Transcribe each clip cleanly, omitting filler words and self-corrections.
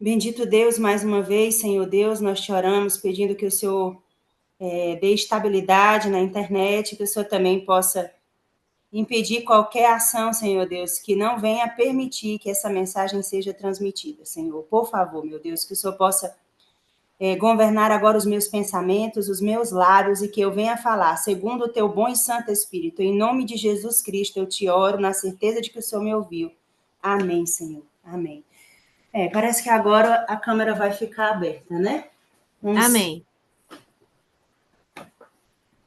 Bendito Deus, mais uma vez, Senhor Deus, nós te oramos pedindo que o Senhor dê estabilidade na internet, que o Senhor também possa impedir qualquer ação, Senhor Deus, que não venha permitir que essa mensagem seja transmitida, Senhor. Por favor, meu Deus, que o Senhor possa governar agora os meus pensamentos, os meus lábios, e que eu venha falar segundo o teu bom e santo Espírito. Em nome de Jesus Cristo, eu te oro na certeza de que o Senhor me ouviu. Amém, Senhor. Amém. Parece que agora a câmera vai ficar aberta, né? Amém.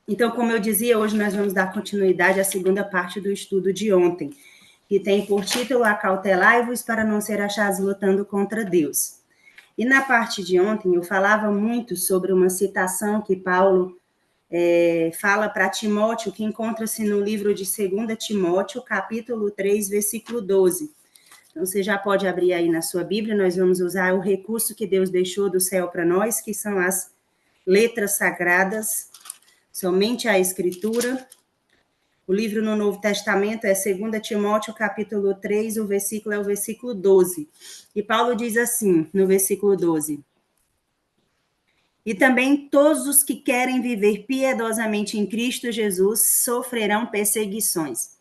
Então, como eu dizia, hoje nós vamos dar continuidade à segunda parte do estudo de ontem, que tem por título Acautelai-vos para não ser achados lutando contra Deus. E na parte de ontem eu falava muito sobre uma citação que Paulo fala para Timóteo, que encontra-se no livro de 2 Timóteo, capítulo 3, versículo 12. Então, você já pode abrir aí na sua Bíblia, nós vamos usar o recurso que Deus deixou do céu para nós, que são as letras sagradas, somente a Escritura. O livro no Novo Testamento é 2 Timóteo, capítulo 3, o versículo é o versículo 12. E Paulo diz assim, no versículo 12: E também todos os que querem viver piedosamente em Cristo Jesus sofrerão perseguições.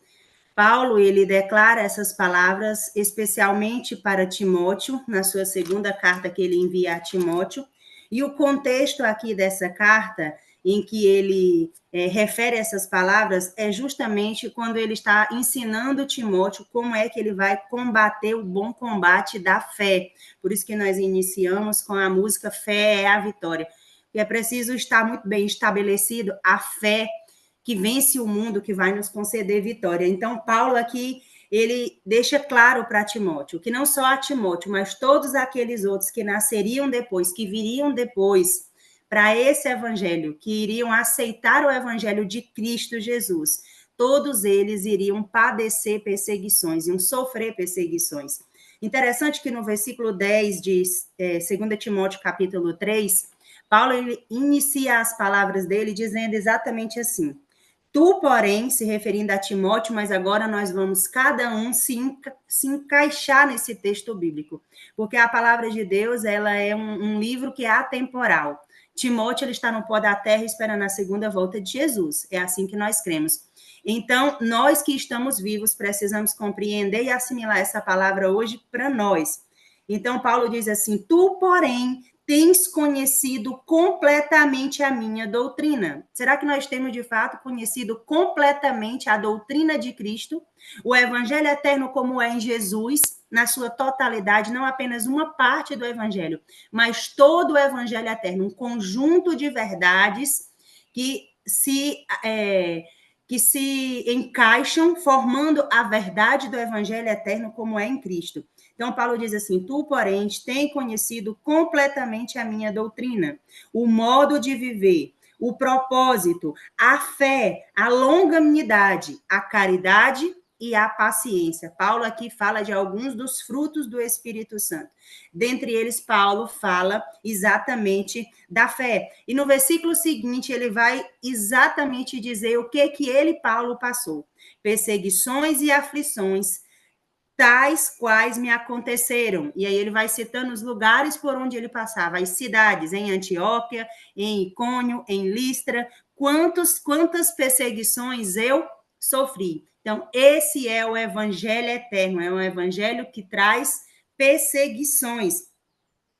Paulo, ele declara essas palavras especialmente para Timóteo, na sua segunda carta que ele envia a Timóteo, e o contexto aqui dessa carta, em que ele refere essas palavras, é justamente quando ele está ensinando Timóteo como é que ele vai combater o bom combate da fé. Por isso que nós iniciamos com a música Fé é a Vitória. E é preciso estar muito bem estabelecido a fé que vence o mundo, que vai nos conceder vitória. Então, Paulo aqui, ele deixa claro para Timóteo, que não só a Timóteo, mas todos aqueles outros que nasceriam depois, que viriam depois, para esse evangelho, que iriam aceitar o evangelho de Cristo Jesus, todos eles iriam padecer perseguições, iam sofrer perseguições. Interessante que no versículo 10 de 2 Timóteo, capítulo 3, Paulo ele inicia as palavras dele dizendo exatamente assim: Tu, porém, se referindo a Timóteo, mas agora nós vamos cada um se encaixar nesse texto bíblico, porque a palavra de Deus ela é um livro que é atemporal. Timóteo ele está no pó da terra esperando a segunda volta de Jesus. É assim que nós cremos. Então, nós que estamos vivos precisamos compreender e assimilar essa palavra hoje para nós. Então, Paulo diz assim: Tu, porém, tens conhecido completamente a minha doutrina. Será que nós temos, de fato, conhecido completamente a doutrina de Cristo? O evangelho eterno como é em Jesus, na sua totalidade, não apenas uma parte do evangelho, mas todo o evangelho eterno, um conjunto de verdades que se encaixam formando a verdade do evangelho eterno como é em Cristo. Então, Paulo diz assim: Tu, porém, tem conhecido completamente a minha doutrina, o modo de viver, o propósito, a fé, a longanimidade, a caridade e a paciência. Paulo aqui fala de alguns dos frutos do Espírito Santo. Dentre eles, Paulo fala exatamente da fé. E no versículo seguinte, ele vai exatamente dizer o que ele, Paulo, passou. Perseguições e aflições, tais quais me aconteceram. E aí ele vai citando os lugares por onde ele passava, as cidades, em Antioquia, em Icônio, em Listra, quantas perseguições eu sofri. Então, esse é o evangelho eterno, é um evangelho que traz perseguições.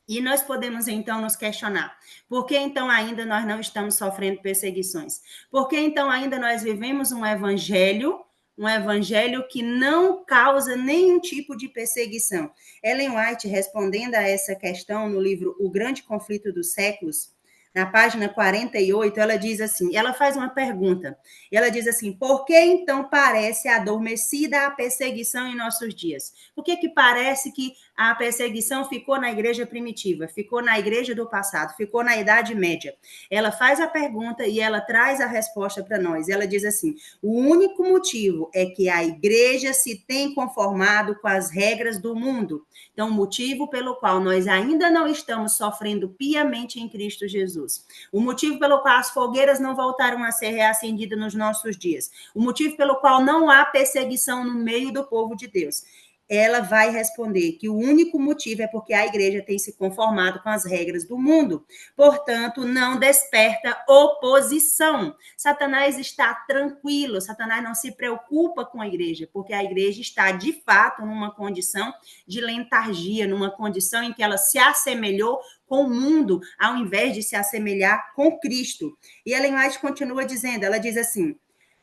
E nós podemos, então, nos questionar, por que, então, ainda nós não estamos sofrendo perseguições? Por que, então, ainda nós vivemos um evangelho que não causa nenhum tipo de perseguição? Ellen White, respondendo a essa questão no livro O Grande Conflito dos Séculos, na página 48, ela diz assim, ela faz uma pergunta, ela diz assim: por que então parece adormecida a perseguição em nossos dias? Por que parece que a perseguição ficou na igreja primitiva, ficou na igreja do passado, ficou na Idade Média? Ela faz a pergunta e ela traz a resposta para nós. Ela diz assim: o único motivo é que a igreja se tem conformado com as regras do mundo. Então, o motivo pelo qual nós ainda não estamos sofrendo piamente em Cristo Jesus. O motivo pelo qual as fogueiras não voltaram a ser reacendidas nos nossos dias. O motivo pelo qual não há perseguição no meio do povo de Deus. ela vai responder que o único motivo é porque a igreja tem se conformado com as regras do mundo. Portanto, não desperta oposição. Satanás está tranquilo, Satanás não se preocupa com a igreja, porque a igreja está, de fato, numa condição de letargia, numa condição em que ela se assemelhou com o mundo, ao invés de se assemelhar com Cristo. E Ellen White continua dizendo, ela diz assim,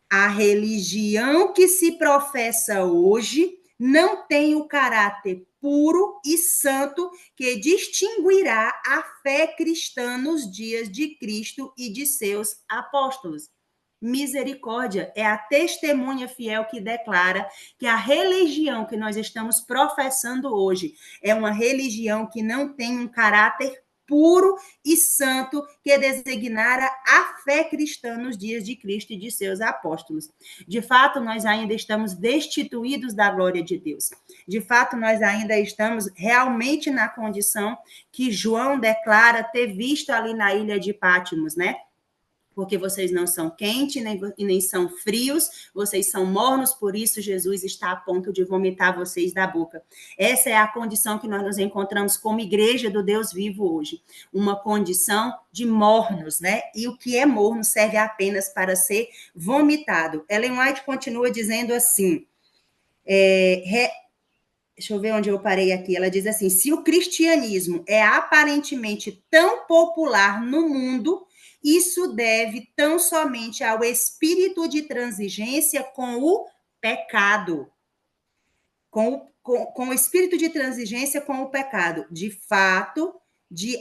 a religião que se professa hoje não tem o caráter puro e santo que distinguirá a fé cristã nos dias de Cristo e de seus apóstolos. Misericórdia é a testemunha fiel que declara que a religião que nós estamos professando hoje é uma religião que não tem um caráter puro e santo que designara a fé cristã nos dias de Cristo e de seus apóstolos. De fato, nós ainda estamos destituídos da glória de Deus. De fato, nós ainda estamos realmente na condição que João declara ter visto ali na ilha de Patmos, né? Porque vocês não são quentes nem são frios, vocês são mornos, por isso Jesus está a ponto de vomitar vocês da boca. Essa é a condição que nós nos encontramos como igreja do Deus vivo hoje, uma condição de mornos, né? E o que é morno serve apenas para ser vomitado. Ellen White continua dizendo assim, deixa eu ver onde eu parei aqui, ela diz assim, se o cristianismo é aparentemente tão popular no mundo, isso deve tão somente ao espírito de transigência com o pecado. Com o espírito de transigência com o pecado. De fato, de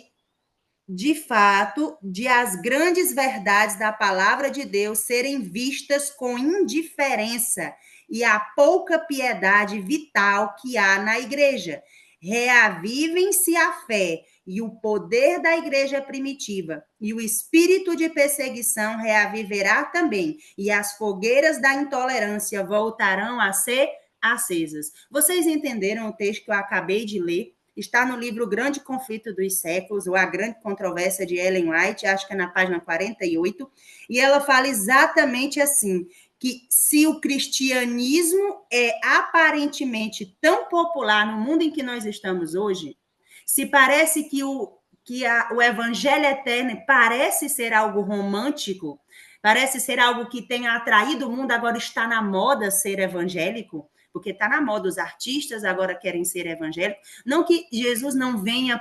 as grandes verdades da palavra de Deus serem vistas com indiferença e a pouca piedade vital que há na igreja. Reavivem-se a fé e o poder da igreja primitiva, e o espírito de perseguição reaviverá também, e as fogueiras da intolerância voltarão a ser acesas. Vocês entenderam o texto que eu acabei de ler? Está no livro Grande Conflito dos Séculos, ou A Grande Controvérsia de Ellen White, acho que é na página 48, e ela fala exatamente assim, que se o cristianismo é aparentemente tão popular no mundo em que nós estamos hoje, se parece que o evangelho eterno parece ser algo romântico, parece ser algo que tenha atraído o mundo, agora está na moda ser evangélico, porque está na moda, os artistas agora querem ser evangélicos. Não que Jesus não venha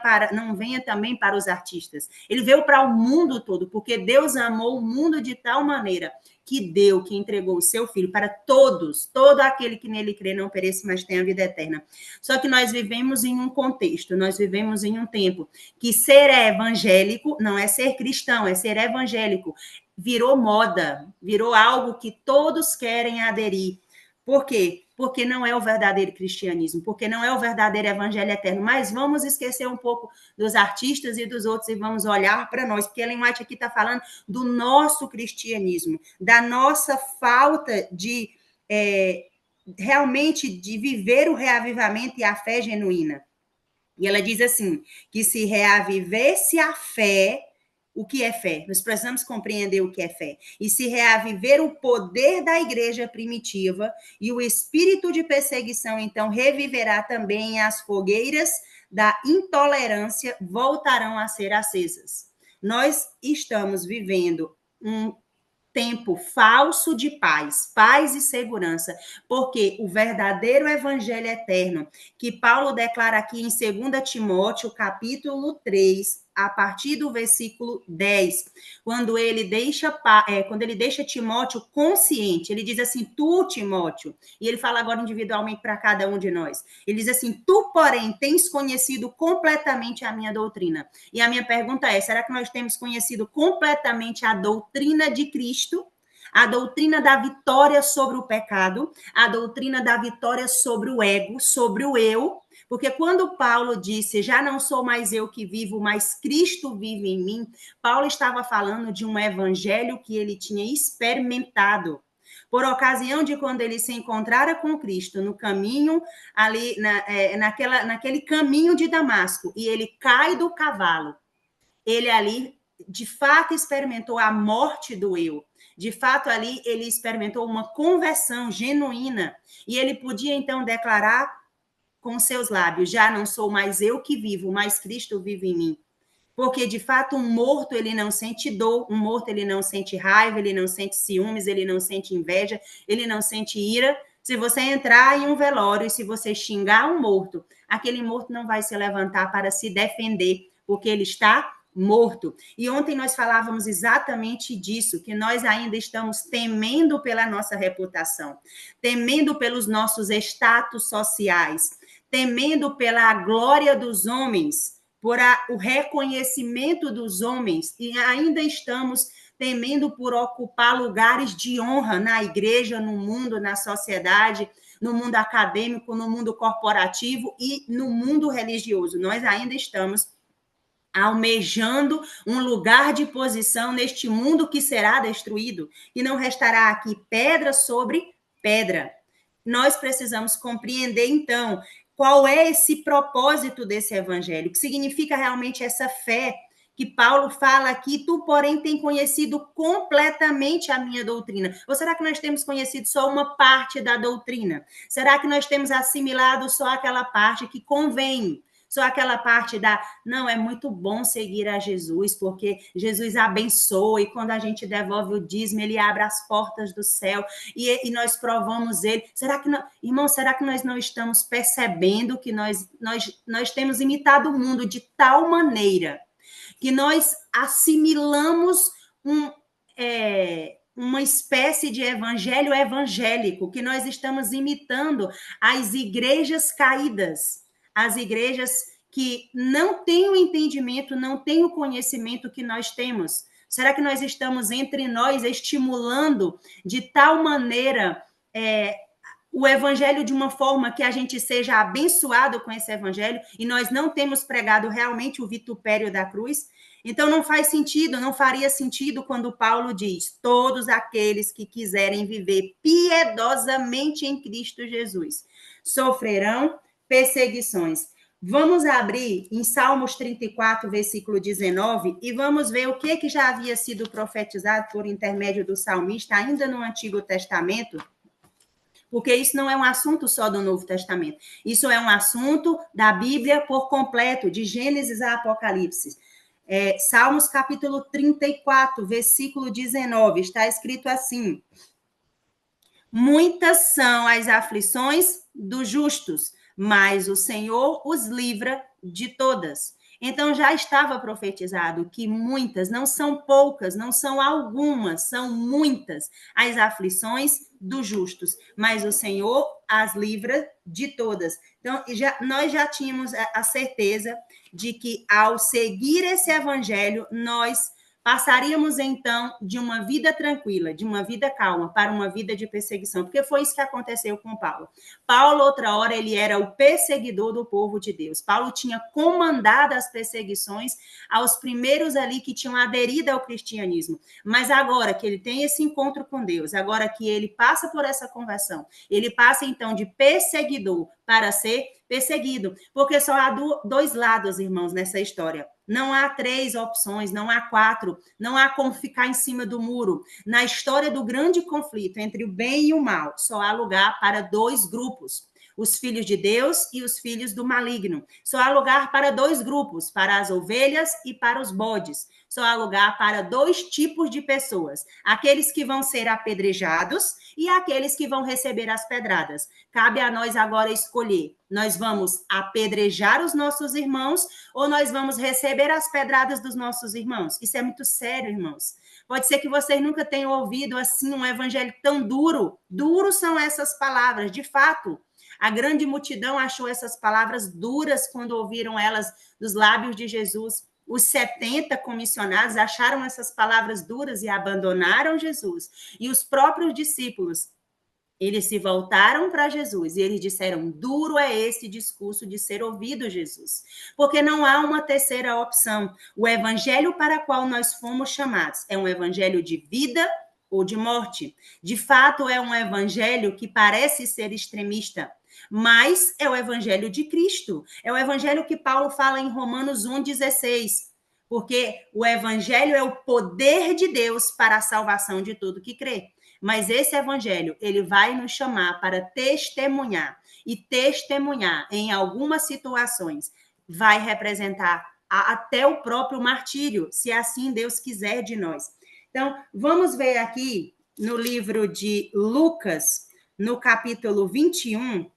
também para os artistas. Ele veio para o mundo todo, porque Deus amou o mundo de tal maneira que entregou o seu filho para todos, todo aquele que nele crê não pereça, mas tenha vida eterna. Só que nós vivemos em um contexto, nós vivemos em um tempo que ser evangélico não é ser cristão, é ser evangélico. Virou moda, virou algo que todos querem aderir. Por quê? Porque não é o verdadeiro cristianismo, porque não é o verdadeiro evangelho eterno. Mas vamos esquecer um pouco dos artistas e dos outros e vamos olhar para nós, porque Ellen White aqui está falando do nosso cristianismo, da nossa falta de realmente de viver o reavivamento e a fé genuína. E ela diz assim, que se reavivesse a fé, o que é fé? Nós precisamos compreender o que é fé. E se reaviver o poder da igreja primitiva e o espírito de perseguição, então, reviverá também as fogueiras da intolerância, voltarão a ser acesas. Nós estamos vivendo um tempo falso de paz e segurança, porque o verdadeiro evangelho eterno, que Paulo declara aqui em 2 Timóteo, capítulo 3, a partir do versículo 10, quando ele deixa Timóteo consciente, ele diz assim, tu, Timóteo, e ele fala agora individualmente para cada um de nós, ele diz assim, tu, porém, tens conhecido completamente a minha doutrina. E a minha pergunta é, será que nós temos conhecido completamente a doutrina de Cristo? A doutrina da vitória sobre o pecado, a doutrina da vitória sobre o ego, sobre o eu, porque quando Paulo disse, já não sou mais eu que vivo, mas Cristo vive em mim, Paulo estava falando de um evangelho que ele tinha experimentado, por ocasião de quando ele se encontrara com Cristo no caminho, ali naquele caminho de Damasco, e ele cai do cavalo. Ele ali, de fato, experimentou a morte do eu. De fato, ali ele experimentou uma conversão genuína, e ele podia, então, declarar com seus lábios: já não sou mais eu que vivo, mas Cristo vive em mim. Porque, de fato, um morto, ele não sente dor, um morto, ele não sente raiva, ele não sente ciúmes, ele não sente inveja, ele não sente ira. Se você entrar em um velório e se você xingar um morto, aquele morto não vai se levantar para se defender, porque ele está morto. E ontem nós falávamos exatamente disso, que nós ainda estamos temendo pela nossa reputação, temendo pelos nossos status sociais, temendo pela glória dos homens, por o reconhecimento dos homens, e ainda estamos temendo por ocupar lugares de honra na igreja, no mundo, na sociedade, no mundo acadêmico, no mundo corporativo e no mundo religioso. Nós ainda estamos almejando um lugar de posição neste mundo que será destruído, e não restará aqui pedra sobre pedra. Nós precisamos compreender, então, qual é esse propósito desse evangelho, o que significa realmente essa fé que Paulo fala aqui: tu, porém, tem conhecido completamente a minha doutrina. Ou será que nós temos conhecido só uma parte da doutrina? Será que nós temos assimilado só aquela parte que convém? Só aquela parte não, é muito bom seguir a Jesus, porque Jesus abençoa, e quando a gente devolve o dízimo, ele abre as portas do céu, e nós provamos ele. Irmão, será que nós não estamos percebendo que nós temos imitado o mundo de tal maneira que nós assimilamos uma espécie de evangelho evangélico, que nós estamos imitando as igrejas caídas, as igrejas que não têm o entendimento, não têm o conhecimento que nós temos. Será que nós estamos entre nós estimulando de tal maneira o evangelho de uma forma que a gente seja abençoado com esse evangelho, e nós não temos pregado realmente o vitupério da cruz? Então não faz sentido, não faria sentido quando Paulo diz: todos aqueles que quiserem viver piedosamente em Cristo Jesus sofrerão perseguições. Vamos abrir em Salmos 34, versículo 19, e vamos ver o que já havia sido profetizado por intermédio do salmista ainda no Antigo Testamento, porque isso não é um assunto só do Novo Testamento. Isso é um assunto da Bíblia por completo, de Gênesis a Apocalipse. Salmos capítulo 34, versículo 19, está escrito assim: muitas são as aflições dos justos, mas o Senhor os livra de todas. Então já estava profetizado que muitas, não são poucas, não são algumas, são muitas as aflições dos justos, mas o Senhor as livra de todas. Então, nós já tínhamos a certeza de que, ao seguir esse evangelho, nós passaríamos, então, de uma vida tranquila, de uma vida calma, para uma vida de perseguição, porque foi isso que aconteceu com Paulo. Paulo, outra hora, ele era o perseguidor do povo de Deus. Paulo tinha comandado as perseguições aos primeiros ali que tinham aderido ao cristianismo. Mas agora que ele tem esse encontro com Deus, agora que ele passa por essa conversão, ele passa, então, de perseguidor para ser perseguido, porque só há dois lados, irmãos, nessa história. Não há 3 opções, não há 4, não há como ficar em cima do muro. Na história do grande conflito entre o bem e o mal, só há lugar para 2 grupos: os filhos de Deus e os filhos do maligno. Só há lugar para 2 grupos: para as ovelhas e para os bodes. Só há lugar para 2 tipos de pessoas: aqueles que vão ser apedrejados e aqueles que vão receber as pedradas. Cabe a nós agora escolher: nós vamos apedrejar os nossos irmãos ou nós vamos receber as pedradas dos nossos irmãos? Isso é muito sério, irmãos. Pode ser que vocês nunca tenham ouvido assim um evangelho tão duro. Duros são essas palavras, de fato. A grande multidão achou essas palavras duras quando ouviram elas dos lábios de Jesus. Os 70 comissionados acharam essas palavras duras e abandonaram Jesus. E os próprios discípulos, eles se voltaram para Jesus e eles disseram: duro é esse discurso de ser ouvido, Jesus. Porque não há uma terceira opção. O evangelho para o qual nós fomos chamados é um evangelho de vida ou de morte. De fato, é um evangelho que parece ser extremista, mas é o evangelho de Cristo. É o evangelho que Paulo fala em Romanos 1,16. Porque o evangelho é o poder de Deus para a salvação de todo que crê. Mas esse evangelho, ele vai nos chamar para testemunhar. E testemunhar em algumas situações vai representar até o próprio martírio, se assim Deus quiser de nós. Então, vamos ver aqui no livro de Lucas, no capítulo 21,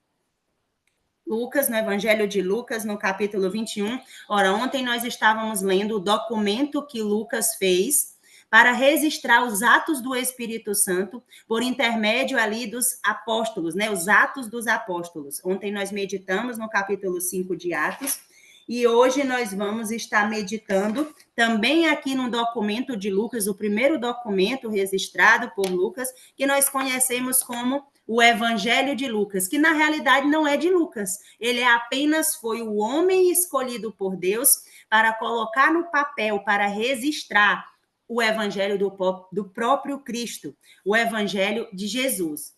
Lucas, no Evangelho de Lucas, no capítulo 21. Ora, ontem nós estávamos lendo o documento que Lucas fez para registrar os atos do Espírito Santo por intermédio ali dos apóstolos, né? Os atos dos apóstolos. Ontem nós meditamos no capítulo 5 de Atos, e hoje nós vamos estar meditando também aqui no documento de Lucas, o primeiro documento registrado por Lucas, que nós conhecemos como o Evangelho de Lucas, que na realidade não é de Lucas. Ele apenas foi o homem escolhido por Deus para colocar no papel, para registrar o Evangelho do próprio Cristo, o Evangelho de Jesus.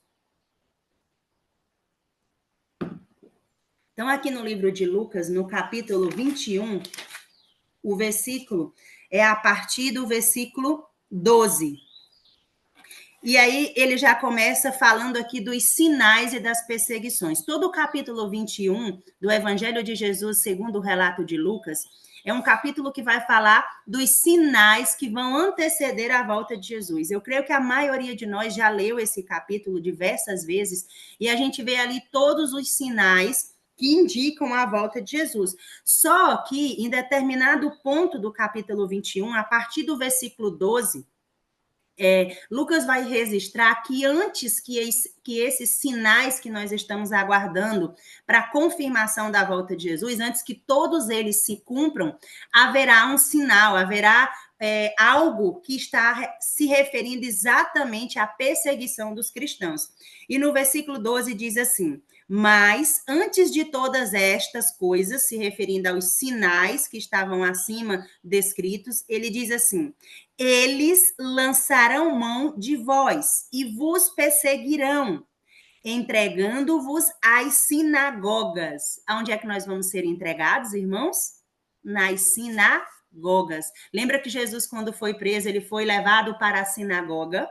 Então, aqui no livro de Lucas, no capítulo 21, o versículo é a partir do versículo 12. E aí ele já começa falando aqui dos sinais e das perseguições. Todo o capítulo 21 do Evangelho de Jesus, segundo o relato de Lucas, é um capítulo que vai falar dos sinais que vão anteceder a volta de Jesus. Eu creio que a maioria de nós já leu esse capítulo diversas vezes, e a gente vê ali todos os sinais que indicam a volta de Jesus. Só que, em determinado ponto do capítulo 21, a partir do versículo 12, Lucas vai registrar que antes que esses sinais que nós estamos aguardando para a confirmação da volta de Jesus, antes que todos eles se cumpram, haverá um sinal, haverá algo que está se referindo exatamente à perseguição dos cristãos. E no versículo 12 diz assim: mas antes de todas estas coisas, se referindo aos sinais que estavam acima descritos, ele diz assim: eles lançarão mão de vós e vos perseguirão, entregando-vos às sinagogas. Aonde é que nós vamos ser entregados, irmãos? Nas sinagogas. Lembra que Jesus, quando foi preso, ele foi levado para a sinagoga?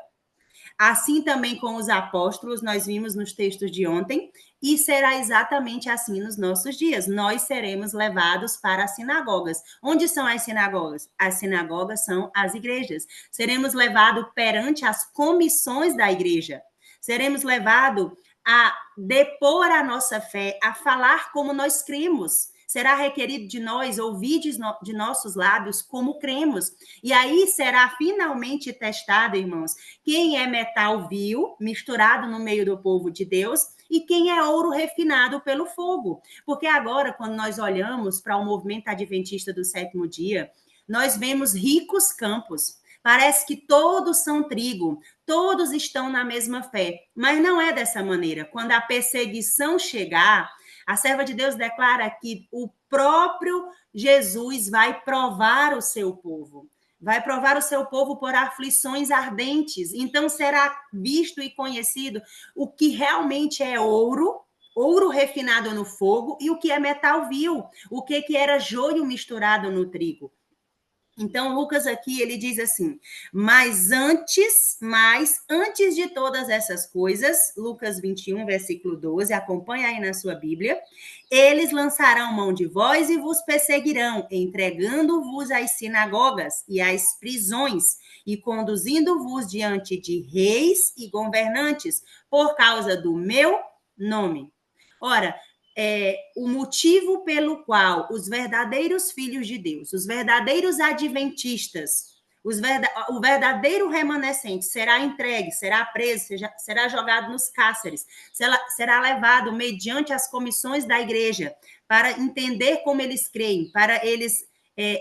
Assim também com os apóstolos, nós vimos nos textos de ontem, e será exatamente assim nos nossos dias. Nós seremos levados para as sinagogas. Onde são as sinagogas? As sinagogas são as igrejas. Seremos levados perante as comissões da igreja. Seremos levados a depor a nossa fé, a falar como nós cremos. Será requerido de nós ouvir de nossos lábios como cremos. E aí será finalmente testado, irmãos, quem é metal vil, misturado no meio do povo de Deus, e quem é ouro refinado pelo fogo. Porque agora, quando nós olhamos para o movimento adventista do sétimo dia, nós vemos ricos campos. Parece que todos são trigo, todos estão na mesma fé. Mas não é dessa maneira. Quando a perseguição chegar, a serva de Deus declara que o próprio Jesus vai provar o seu povo. Vai provar o seu povo por aflições ardentes. Então será visto e conhecido o que realmente é ouro, ouro refinado no fogo, e o que é metal vil, o que era joio misturado no trigo. Então, Lucas aqui, ele diz assim: mas antes de todas essas coisas, Lucas 21, versículo 12, acompanha aí na sua Bíblia, eles lançarão mão de vós e vos perseguirão, entregando-vos às sinagogas e às prisões, e conduzindo-vos diante de reis e governantes, por causa do meu nome. Ora, o motivo pelo qual os verdadeiros filhos de Deus, os verdadeiros adventistas, o verdadeiro remanescente será entregue, será preso, será jogado nos cárceres, será levado mediante as comissões da igreja para entender como eles creem, para eles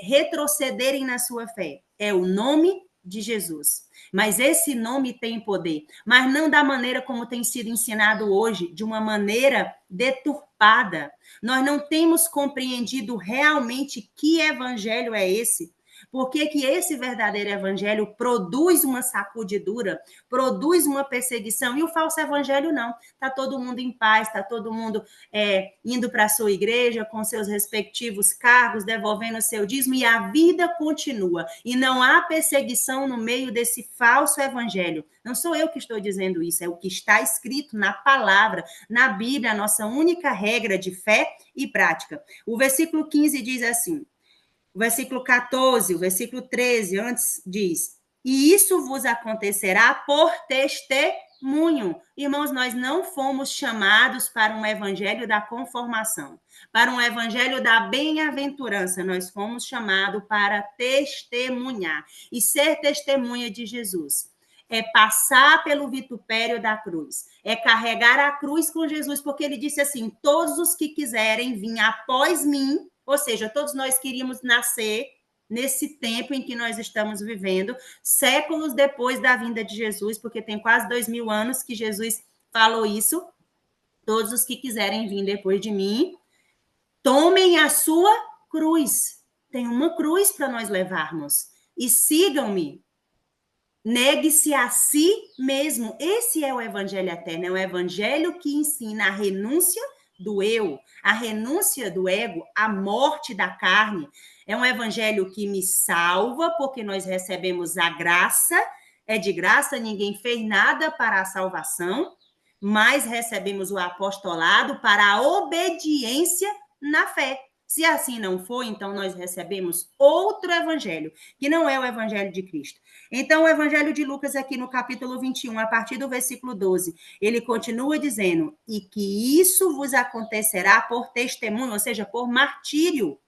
retrocederem na sua fé. É o nome de Jesus. Mas esse nome tem poder, mas não da maneira como tem sido ensinado hoje, de uma maneira deturpada. Nós não temos compreendido realmente que evangelho é esse, Por que que esse verdadeiro evangelho produz uma sacudidura, produz uma perseguição, e o falso evangelho não? Está todo mundo em paz, está todo mundo indo para a sua igreja com seus respectivos cargos, devolvendo o seu dízimo, e a vida continua. E não há perseguição no meio desse falso evangelho. Não sou eu que estou dizendo isso, é o que está escrito na palavra, na Bíblia, a nossa única regra de fé e prática. O versículo 15 diz assim, o versículo 14, o versículo 13, antes diz, e isso vos acontecerá por testemunho. Irmãos, nós não fomos chamados para um evangelho da conformação, para um evangelho da bem-aventurança, nós fomos chamados para testemunhar. E ser testemunha de Jesus é passar pelo vitupério da cruz, é carregar a cruz com Jesus, porque ele disse assim, todos os que quiserem vir após mim, ou seja, todos nós queríamos nascer nesse tempo em que nós estamos vivendo, séculos depois da vinda de Jesus, porque tem quase 2000 anos que Jesus falou isso, todos os que quiserem vir depois de mim, tomem a sua cruz, tem uma cruz para nós levarmos, e sigam-me, negue-se a si mesmo. Esse é o evangelho eterno, é o evangelho que ensina a renúncia do eu, a renúncia do ego, a morte da carne. É um evangelho que me salva, porque nós recebemos a graça, é de graça, ninguém fez nada para a salvação, mas recebemos o apostolado para a obediência na fé. Se assim não for, então nós recebemos outro evangelho, que não é o evangelho de Cristo. Então, o evangelho de Lucas, aqui no capítulo 21, a partir do versículo 12, ele continua dizendo, e que isso vos acontecerá por testemunho, ou seja, por martírio.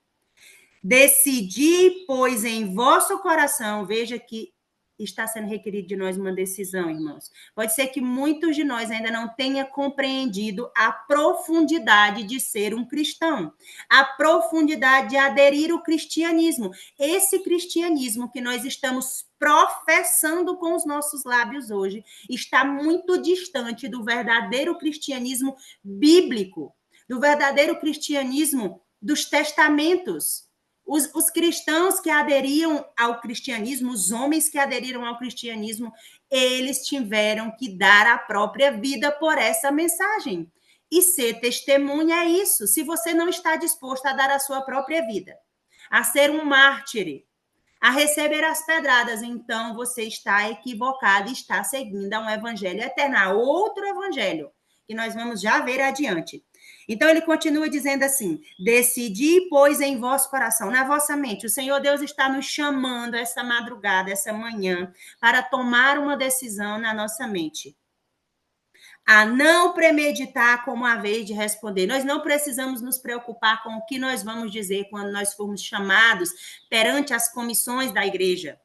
Decidi, pois, em vosso coração, veja que está sendo requerido de nós uma decisão, irmãos. Pode ser que muitos de nós ainda não tenham compreendido a profundidade de ser um cristão, a profundidade de aderir ao cristianismo. Esse cristianismo que nós estamos professando com os nossos lábios hoje está muito distante do verdadeiro cristianismo bíblico, do verdadeiro cristianismo dos testamentos. Os cristãos que aderiam ao cristianismo, os homens que aderiram ao cristianismo, eles tiveram que dar a própria vida por essa mensagem. E ser testemunha é isso. Se você não está disposto a dar a sua própria vida, a ser um mártir, a receber as pedradas, então você está equivocado e está seguindo a um evangelho eterno, a outro evangelho, que nós vamos já ver adiante. Então, ele continua dizendo assim, decidi, pois, em vosso coração, na vossa mente. O Senhor Deus está nos chamando essa madrugada, essa manhã, para tomar uma decisão na nossa mente. A não premeditar como a vez de responder. Nós não precisamos nos preocupar com o que nós vamos dizer quando nós formos chamados perante as comissões da igreja,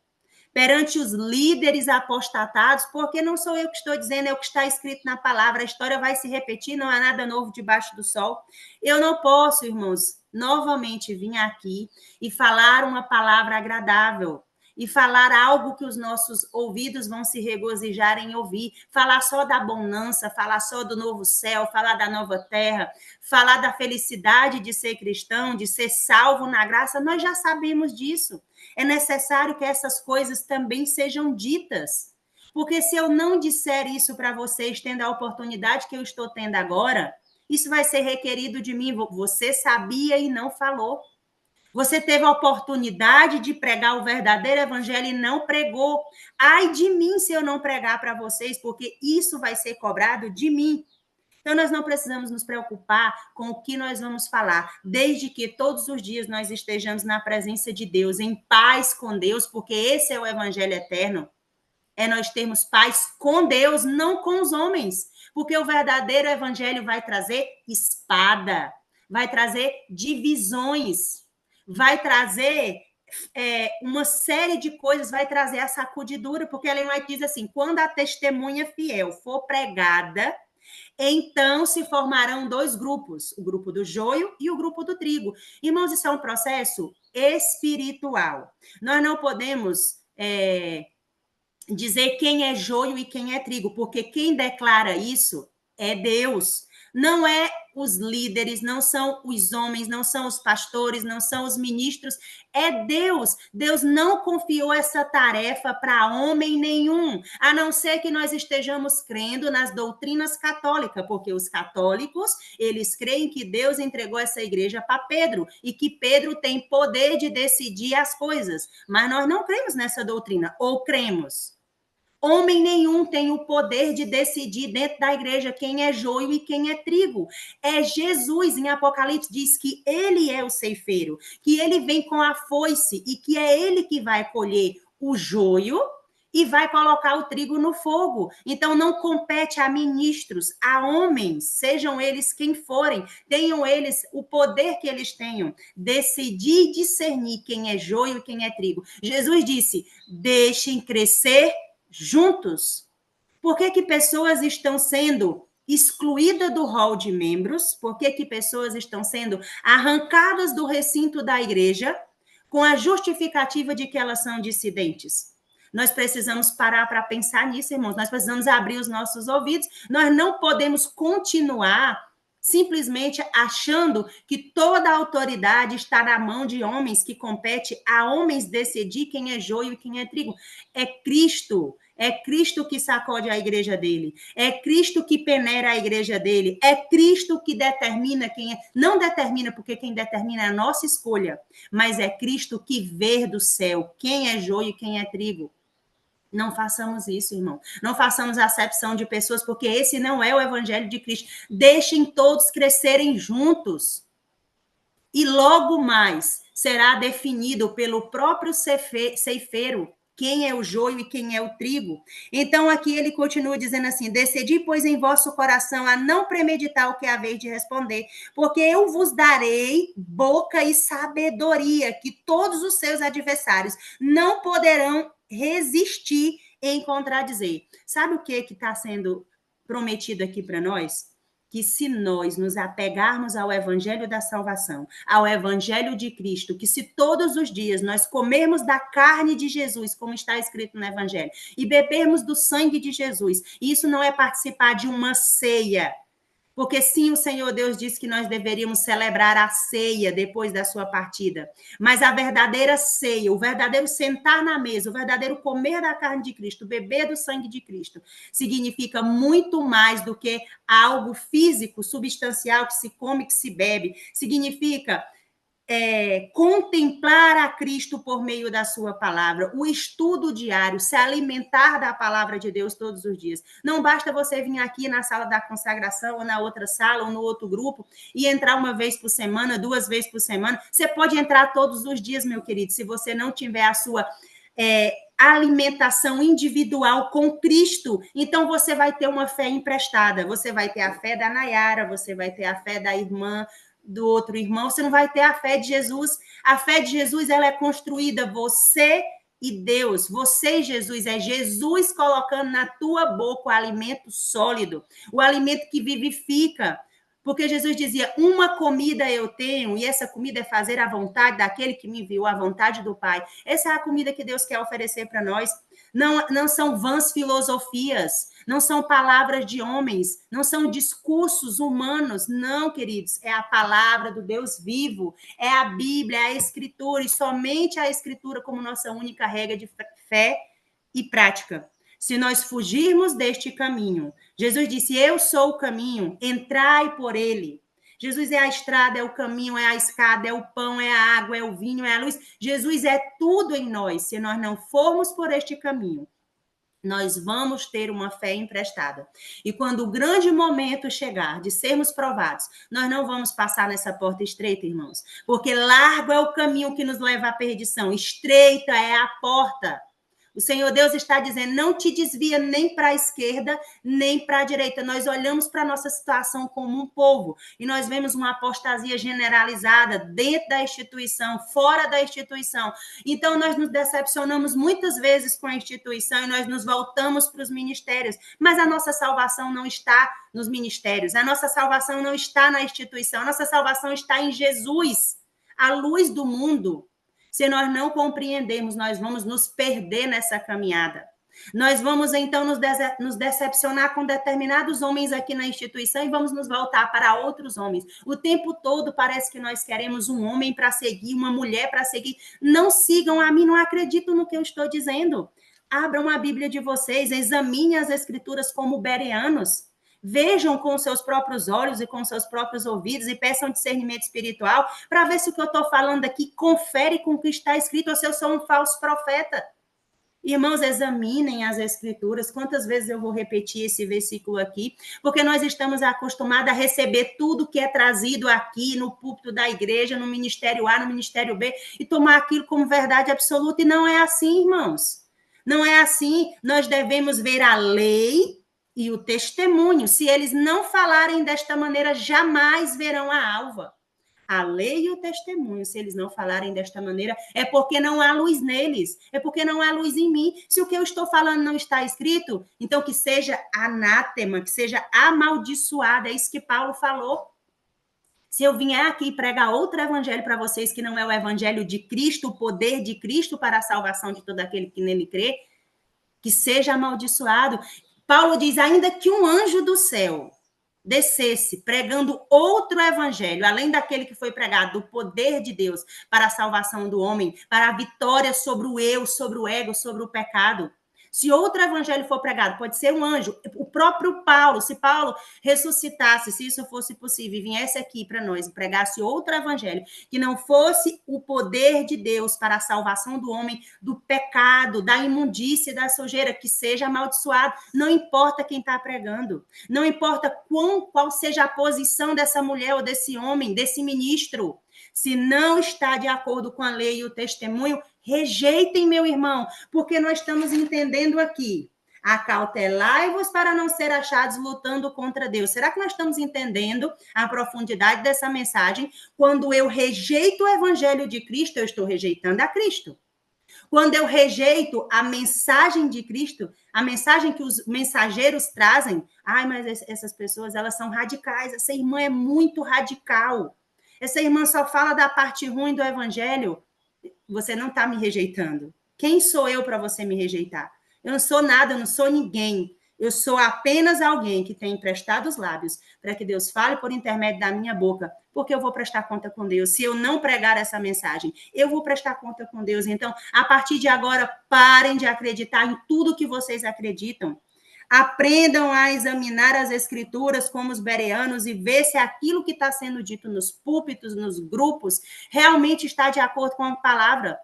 perante os líderes apostatados, porque não sou eu que estou dizendo, é o que está escrito na palavra, a história vai se repetir, não há nada novo debaixo do sol. Eu não posso, irmãos, novamente vir aqui e falar uma palavra agradável, e falar algo que os nossos ouvidos vão se regozijar em ouvir, falar só da bonança, falar só do novo céu, falar da nova terra, falar da felicidade de ser cristão, de ser salvo na graça, nós já sabemos disso. É necessário que essas coisas também sejam ditas, porque se eu não disser isso para vocês, tendo a oportunidade que eu estou tendo agora, isso vai ser requerido de mim, você sabia e não falou. Você teve a oportunidade de pregar o verdadeiro evangelho e não pregou. Ai de mim se eu não pregar para vocês, porque isso vai ser cobrado de mim. Então, nós não precisamos nos preocupar com o que nós vamos falar, desde que todos os dias nós estejamos na presença de Deus, em paz com Deus, porque esse é o evangelho eterno. É nós termos paz com Deus, não com os homens, porque o verdadeiro evangelho vai trazer espada, vai trazer divisões, vai trazer uma série de coisas, vai trazer a sacudidura, porque Ellen White diz assim, quando a testemunha fiel for pregada, então se formarão dois grupos, o grupo do joio e o grupo do trigo. Irmãos, isso é um processo espiritual. Nós não podemos dizer quem é joio e quem é trigo, porque quem declara isso é Deus. Não é os líderes, não são os homens, não são os pastores, não são os ministros, é Deus. Deus não confiou essa tarefa para homem nenhum, a não ser que nós estejamos crendo nas doutrinas católicas, porque os católicos, eles creem que Deus entregou essa igreja para Pedro e que Pedro tem poder de decidir as coisas, mas nós não cremos nessa doutrina, ou cremos? Homem nenhum tem o poder de decidir dentro da igreja quem é joio e quem é trigo. É Jesus, em Apocalipse, diz que ele é o ceifeiro, que ele vem com a foice e que é ele que vai colher o joio e vai colocar o trigo no fogo. Então, não compete a ministros, a homens, sejam eles quem forem, tenham eles o poder que eles tenham, decidir e discernir quem é joio e quem é trigo. Jesus disse, deixem crescer juntos. Por que pessoas estão sendo excluídas do hall de membros? Por que pessoas estão sendo arrancadas do recinto da igreja com a justificativa de que elas são dissidentes? Nós precisamos parar para pensar nisso, irmãos. Nós precisamos abrir os nossos ouvidos. Nós não podemos continuar simplesmente achando que toda a autoridade está na mão de homens, que compete a homens decidir quem é joio e quem é trigo. É Cristo que sacode a igreja dele, é Cristo que peneira a igreja dele, é Cristo que determina quem é, não determina, porque quem determina é a nossa escolha, mas é Cristo que vê do céu quem é joio e quem é trigo. Não façamos isso, irmão. Não façamos acepção de pessoas, porque esse não é o evangelho de Cristo. Deixem todos crescerem juntos. E logo mais será definido pelo próprio ceifeiro quem é o joio e quem é o trigo. Então, aqui ele continua dizendo assim, decidi, pois, em vosso coração a não premeditar o que é a vez de responder, porque eu vos darei boca e sabedoria, que todos os seus adversários não poderão resistir em contradizer. Sabe o que está sendo prometido aqui para nós? Que se nós nos apegarmos ao evangelho da salvação, ao evangelho de Cristo, que se todos os dias nós comermos da carne de Jesus, como está escrito no evangelho, e bebermos do sangue de Jesus, isso não é participar de uma ceia, porque sim, o Senhor Deus disse que nós deveríamos celebrar a ceia depois da sua partida. Mas a verdadeira ceia, o verdadeiro sentar na mesa, o verdadeiro comer da carne de Cristo, beber do sangue de Cristo, significa muito mais do que algo físico, substancial, que se come, que se bebe. Significa contemplar a Cristo por meio da sua palavra, o estudo diário, se alimentar da palavra de Deus todos os dias. Não basta você vir aqui na sala da consagração, ou na outra sala, ou no outro grupo, e entrar uma vez por semana, 2 vezes por semana. Você pode entrar todos os dias, meu querido, se você não tiver a sua alimentação individual com Cristo, então você vai ter uma fé emprestada, você vai ter a fé da Nayara, você vai ter a fé da irmã, do outro irmão, você não vai ter a fé de Jesus. A fé de Jesus, ela é construída você e Deus, você e Jesus, é Jesus colocando na tua boca o alimento sólido, o alimento que vivifica, porque Jesus dizia, uma comida eu tenho, e essa comida é fazer a vontade daquele que me enviou, a vontade do Pai. Essa é a comida que Deus quer oferecer para nós. Não são vãs filosofias, não são palavras de homens, não são discursos humanos, não, queridos, é a palavra do Deus vivo, é a Bíblia, é a Escritura, e somente a Escritura como nossa única regra de fé e prática. Se nós fugirmos deste caminho, Jesus disse, eu sou o caminho, entrai por ele. Jesus é a estrada, é o caminho, é a escada, é o pão, é a água, é o vinho, é a luz. Jesus é tudo em nós. Se nós não formos por este caminho, nós vamos ter uma fé emprestada. E quando o grande momento chegar de sermos provados, nós não vamos passar nessa porta estreita, irmãos, porque largo é o caminho que nos leva à perdição, estreita é a porta. O Senhor Deus está dizendo, não te desvia nem para a esquerda, nem para a direita. Nós olhamos para a nossa situação como um povo e nós vemos uma apostasia generalizada dentro da instituição, fora da instituição. Então, nós nos decepcionamos muitas vezes com a instituição e nós nos voltamos para os ministérios. Mas a nossa salvação não está nos ministérios, a nossa salvação não está na instituição, a nossa salvação está em Jesus, a luz do mundo. Se nós não compreendermos, nós vamos nos perder nessa caminhada. Nós vamos, então, nos decepcionar com determinados homens aqui na instituição e vamos nos voltar para outros homens. O tempo todo parece que nós queremos um homem para seguir, uma mulher para seguir. Não sigam a mim, não acreditam no que eu estou dizendo. Abram a Bíblia de vocês, examinem as Escrituras como bereanos. Vejam com seus próprios olhos e com seus próprios ouvidos e peçam discernimento espiritual para ver se o que eu estou falando aqui confere com o que está escrito ou se eu sou um falso profeta. Irmãos, examinem as Escrituras. Quantas vezes eu vou repetir esse versículo aqui? Porque nós estamos acostumados a receber tudo que é trazido aqui no púlpito da igreja, no ministério A, no ministério B, e tomar aquilo como verdade absoluta. E não é assim, irmãos. Não é assim. Nós devemos ver a lei e o testemunho. Se eles não falarem desta maneira, jamais verão a alva. A lei e o testemunho, se eles não falarem desta maneira, é porque não há luz neles, é porque não há luz em mim. Se o que eu estou falando não está escrito, então que seja anátema, que seja amaldiçoado, é isso que Paulo falou. Se eu vier aqui pregar outro evangelho para vocês, que não é o evangelho de Cristo, o poder de Cristo para a salvação de todo aquele que nele crê, que seja amaldiçoado. Paulo diz, ainda que um anjo do céu descesse pregando outro evangelho, além daquele que foi pregado, do poder de Deus para a salvação do homem, para a vitória sobre o eu, sobre o ego, sobre o pecado. Se outro evangelho for pregado, pode ser um anjo, o próprio Paulo, se Paulo ressuscitasse, se isso fosse possível, e viesse aqui para nós e pregasse outro evangelho, que não fosse o poder de Deus para a salvação do homem, do pecado, da imundícia, da sujeira, que seja amaldiçoado, não importa quem está pregando, não importa qual seja a posição dessa mulher ou desse homem, desse ministro, se não está de acordo com a lei e o testemunho, rejeitem, meu irmão, porque nós estamos entendendo aqui. Acautelai-vos para não ser achados lutando contra Deus. Será que nós estamos entendendo a profundidade dessa mensagem? Quando eu rejeito o evangelho de Cristo, eu estou rejeitando a Cristo. Quando eu rejeito a mensagem de Cristo, a mensagem que os mensageiros trazem, mas essas pessoas, elas são radicais, essa irmã é muito radical. Essa irmã só fala da parte ruim do evangelho. Você não está me rejeitando. Quem sou eu para você me rejeitar? Eu não sou nada, eu não sou ninguém. Eu sou apenas alguém que tem emprestado os lábios para que Deus fale por intermédio da minha boca, porque eu vou prestar conta com Deus. Se eu não pregar essa mensagem, eu vou prestar conta com Deus. Então, a partir de agora, parem de acreditar em tudo que vocês acreditam. Aprendam a examinar as escrituras como os bereanos e ver se aquilo que está sendo dito nos púlpitos, nos grupos, realmente está de acordo com a palavra.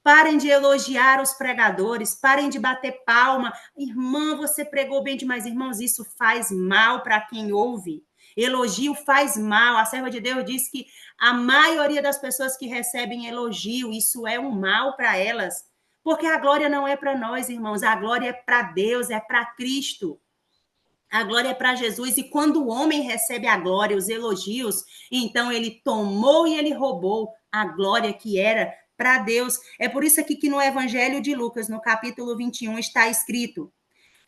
Parem de elogiar os pregadores, parem de bater palma. Irmã, você pregou bem demais. Irmãos, isso faz mal para quem ouve. Elogio faz mal. A serva de Deus diz que a maioria das pessoas que recebem elogio, isso é um mal para elas. Porque a glória não é para nós, irmãos. A glória é para Deus, é para Cristo. A glória é para Jesus. E quando o homem recebe a glória, os elogios, então ele tomou e ele roubou a glória que era para Deus. É por isso aqui que no Evangelho de Lucas, no capítulo 21, está escrito: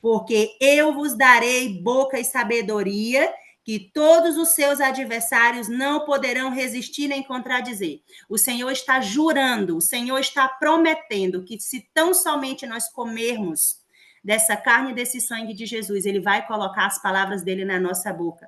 porque eu vos darei boca e sabedoria, que todos os seus adversários não poderão resistir nem contradizer. O Senhor está jurando, o Senhor está prometendo que se tão somente nós comermos dessa carne e desse sangue de Jesus, ele vai colocar as palavras dele na nossa boca.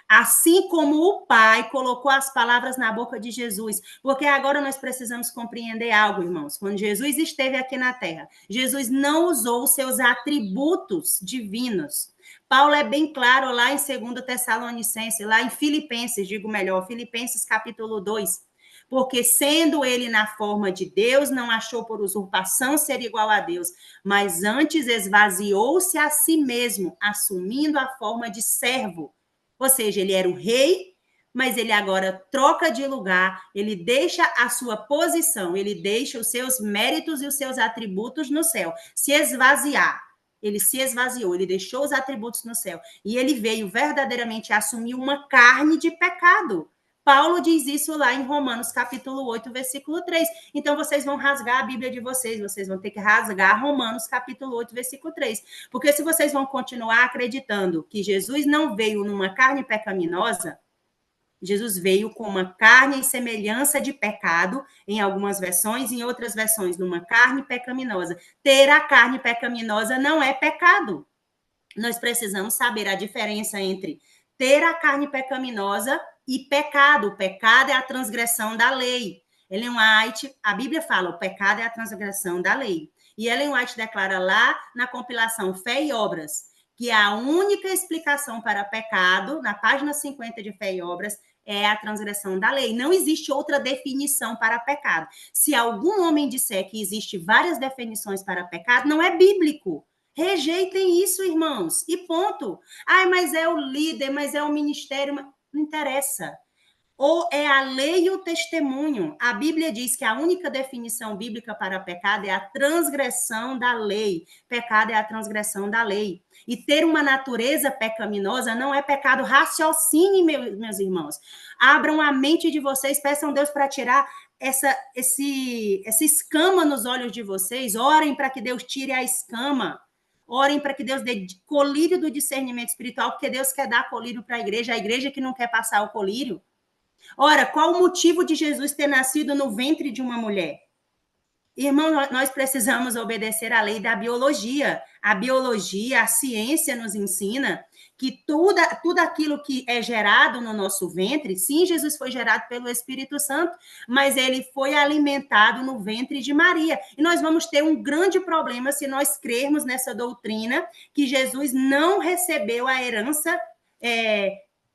Assim como o Pai colocou as palavras na boca de Jesus. Porque agora nós precisamos compreender algo, irmãos. Quando Jesus esteve aqui na Terra, Jesus não usou os seus atributos divinos. Paulo é bem claro lá em 2 Tessalonicenses, lá em Filipenses, digo melhor, Filipenses capítulo 2. Porque sendo ele na forma de Deus, não achou por usurpação ser igual a Deus, mas antes esvaziou-se a si mesmo, assumindo a forma de servo. Ou seja, ele era o rei, mas ele agora troca de lugar, ele deixa a sua posição, ele deixa os seus méritos e os seus atributos no céu, se esvaziar. Ele se esvaziou, ele deixou os atributos no céu. E ele veio verdadeiramente assumir uma carne de pecado. Paulo diz isso lá em Romanos capítulo 8, versículo 3. Então, vocês vão rasgar a Bíblia de vocês vão ter que rasgar Romanos capítulo 8, versículo 3. Porque se vocês vão continuar acreditando que Jesus não veio numa carne pecaminosa, Jesus veio com uma carne em semelhança de pecado, em algumas versões, em outras versões, numa carne pecaminosa. Ter a carne pecaminosa não é pecado. Nós precisamos saber a diferença entre ter a carne pecaminosa e pecado. O pecado é a transgressão da lei. Ellen White, a Bíblia fala, o pecado é a transgressão da lei. E Ellen White declara lá na compilação Fé e Obras, que a única explicação para pecado, na página 50 de Fé e Obras, é a transgressão da lei. Não existe outra definição para pecado. Se algum homem disser que existe várias definições para pecado, não é bíblico. Rejeitem isso, irmãos. E ponto. Ai, mas é o líder, mas é o ministério. Não interessa. Ou é a lei e o testemunho. A Bíblia diz que a única definição bíblica para pecado é a transgressão da lei. Pecado é a transgressão da lei. E ter uma natureza pecaminosa não é pecado. Raciocine, meus irmãos. Abram a mente de vocês, peçam a Deus para tirar essa escama nos olhos de vocês. Orem para que Deus tire a escama. Orem para que Deus dê colírio do discernimento espiritual, porque Deus quer dar colírio para a igreja que não quer passar o colírio. Ora, qual o motivo de Jesus ter nascido no ventre de uma mulher? Irmão, nós precisamos obedecer à lei da biologia. A biologia, a ciência nos ensina que tudo aquilo que é gerado no nosso ventre, sim, Jesus foi gerado pelo Espírito Santo, mas ele foi alimentado no ventre de Maria. E nós vamos ter um grande problema se nós crermos nessa doutrina que Jesus não recebeu a herança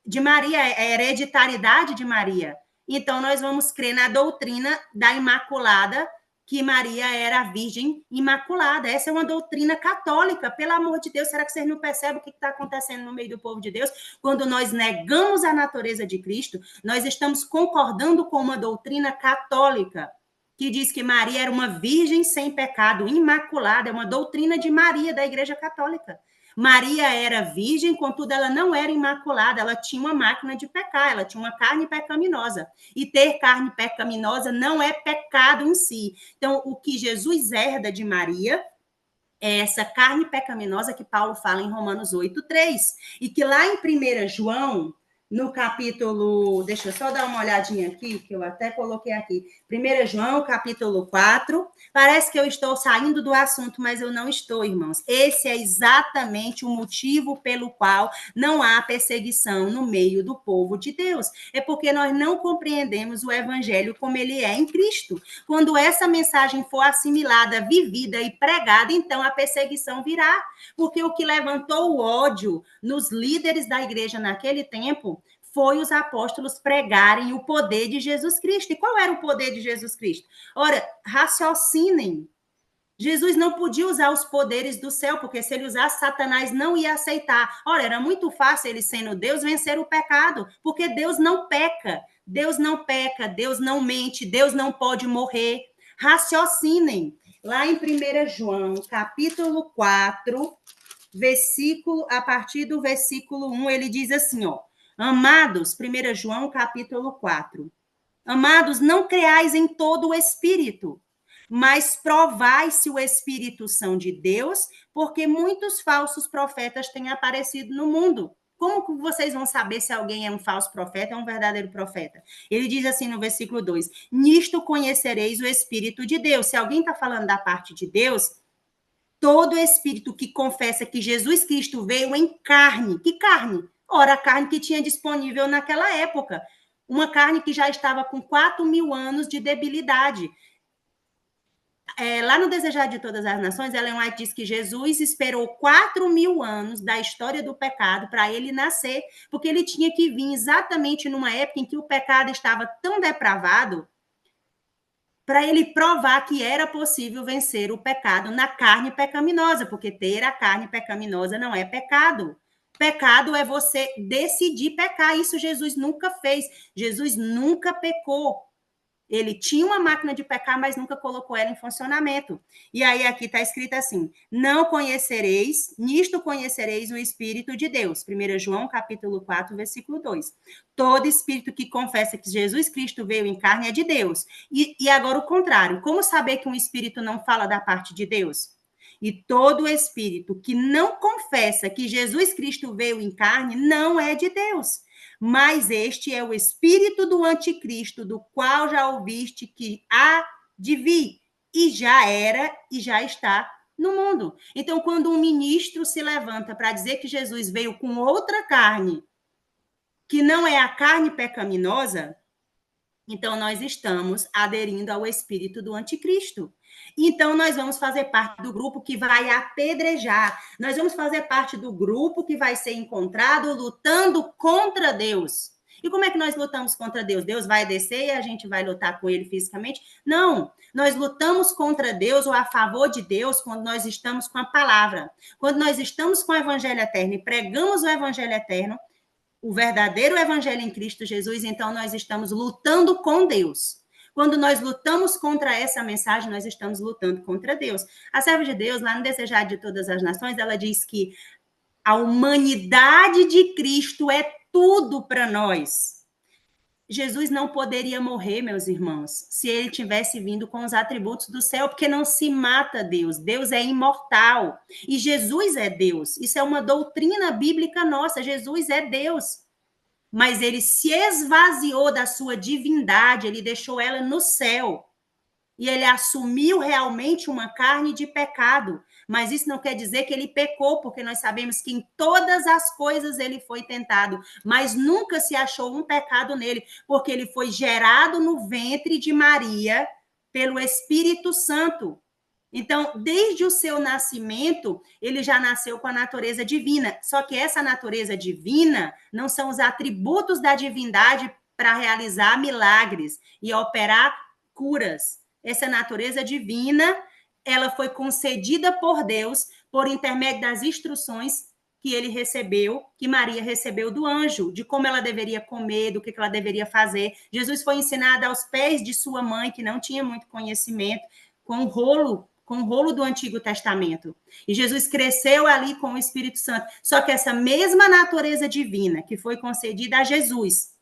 de Maria, a hereditariedade de Maria. Então, nós vamos crer na doutrina da Imaculada, que Maria era a Virgem Imaculada. Essa é uma doutrina católica. Pelo amor de Deus, será que vocês não percebem o que está acontecendo no meio do povo de Deus? Quando nós negamos a natureza de Cristo, nós estamos concordando com uma doutrina católica, que diz que Maria era uma virgem sem pecado, imaculada. É uma doutrina de Maria, da Igreja Católica. Maria era virgem, contudo, ela não era imaculada, ela tinha uma máquina de pecar, ela tinha uma carne pecaminosa. E ter carne pecaminosa não é pecado em si. Então, o que Jesus herda de Maria é essa carne pecaminosa que Paulo fala em Romanos 8:3. E que lá em 1 João, no capítulo... Deixa eu só dar uma olhadinha aqui, que eu até coloquei aqui. 1 João, capítulo 4. Parece que eu estou saindo do assunto, mas eu não estou, irmãos. Esse é exatamente o motivo pelo qual não há perseguição no meio do povo de Deus. É porque nós não compreendemos o evangelho como ele é em Cristo. Quando essa mensagem for assimilada, vivida e pregada, então a perseguição virá. Porque o que levantou o ódio nos líderes da igreja naquele tempo foi os apóstolos pregarem o poder de Jesus Cristo. E qual era o poder de Jesus Cristo? Ora, raciocinem. Jesus não podia usar os poderes do céu, porque se ele usasse, Satanás não ia aceitar. Ora, era muito fácil ele, sendo Deus, vencer o pecado, porque Deus não peca. Deus não peca, Deus não mente, Deus não pode morrer. Raciocinem. Lá em 1 João, capítulo 4, a partir do versículo 1, ele diz assim, ó. Amados, 1 João, capítulo 4. Amados, não creais em todo o Espírito, mas provai se o Espírito são de Deus, porque muitos falsos profetas têm aparecido no mundo. Como que vocês vão saber se alguém é um falso profeta ou um verdadeiro profeta? Ele diz assim no versículo 2, nisto conhecereis o Espírito de Deus. Se alguém está falando da parte de Deus, todo espírito que confessa que Jesus Cristo veio em carne. Que carne? Ora, a carne que tinha disponível naquela época. Uma carne que já estava com 4.000 anos de debilidade. Lá no Desejar de Todas as Nações, Ellen White diz que Jesus esperou 4.000 anos da história do pecado para ele nascer, porque ele tinha que vir exatamente numa época em que o pecado estava tão depravado, para ele provar que era possível vencer o pecado na carne pecaminosa, porque ter a carne pecaminosa não é pecado. Pecado é você decidir pecar. Isso Jesus nunca fez. Jesus nunca pecou. Ele tinha uma máquina de pecar, mas nunca colocou ela em funcionamento. E aí aqui está escrito assim, nisto conhecereis o Espírito de Deus. 1 João, capítulo 4, versículo 2. Todo espírito que confessa que Jesus Cristo veio em carne é de Deus. E agora o contrário, como saber que um espírito não fala da parte de Deus? E todo espírito que não confessa que Jesus Cristo veio em carne não é de Deus. Mas este é o espírito do anticristo, do qual já ouviste que há de vir, e já era e já está no mundo. Então, quando um ministro se levanta para dizer que Jesus veio com outra carne, que não é a carne pecaminosa, então nós estamos aderindo ao espírito do anticristo. Então nós vamos fazer parte do grupo que vai apedrejar. Nós vamos fazer parte do grupo que vai ser encontrado lutando contra Deus. E como é que nós lutamos contra Deus? Deus vai descer e a gente vai lutar com ele fisicamente? Não. Nós lutamos contra Deus ou a favor de Deus quando nós estamos com a palavra. Quando nós estamos com o evangelho eterno e pregamos o evangelho eterno, o verdadeiro evangelho em Cristo Jesus, então nós estamos lutando com Deus. Quando nós lutamos contra essa mensagem, nós estamos lutando contra Deus. A serva de Deus, lá no Desejado de Todas as Nações, ela diz que a humanidade de Cristo é tudo para nós. Jesus não poderia morrer, meus irmãos, se ele tivesse vindo com os atributos do céu, porque não se mata Deus. Deus é imortal. E Jesus é Deus. Isso é uma doutrina bíblica nossa. Jesus é Deus. Mas ele se esvaziou da sua divindade, ele deixou ela no céu. E ele assumiu realmente uma carne de pecado. Mas isso não quer dizer que ele pecou, porque nós sabemos que em todas as coisas ele foi tentado, mas nunca se achou um pecado nele, porque ele foi gerado no ventre de Maria pelo Espírito Santo. Então, desde o seu nascimento, ele já nasceu com a natureza divina. Só que essa natureza divina não são os atributos da divindade para realizar milagres e operar curas. Essa natureza divina, ela foi concedida por Deus por intermédio das instruções que ele recebeu, que Maria recebeu do anjo, de como ela deveria comer, do que ela deveria fazer. Jesus foi ensinado aos pés de sua mãe, que não tinha muito conhecimento, com o rolo do Antigo Testamento. E Jesus cresceu ali com o Espírito Santo. Só que essa mesma natureza divina que foi concedida a Jesus,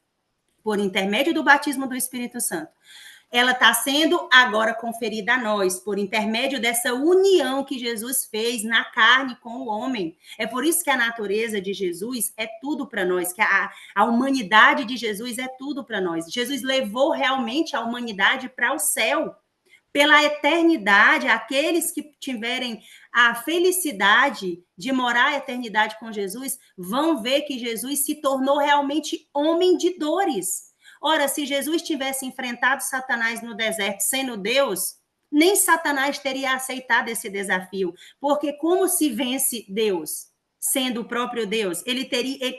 por intermédio do batismo do Espírito Santo, ela está sendo agora conferida a nós, por intermédio dessa união que Jesus fez na carne com o homem. É por isso que a natureza de Jesus é tudo para nós, que a humanidade de Jesus é tudo para nós. Jesus levou realmente a humanidade para o céu. Pela eternidade, aqueles que tiverem a felicidade de morar a eternidade com Jesus, vão ver que Jesus se tornou realmente homem de dores. Ora, se Jesus tivesse enfrentado Satanás no deserto sendo Deus, nem Satanás teria aceitado esse desafio. Porque como se vence Deus sendo o próprio Deus?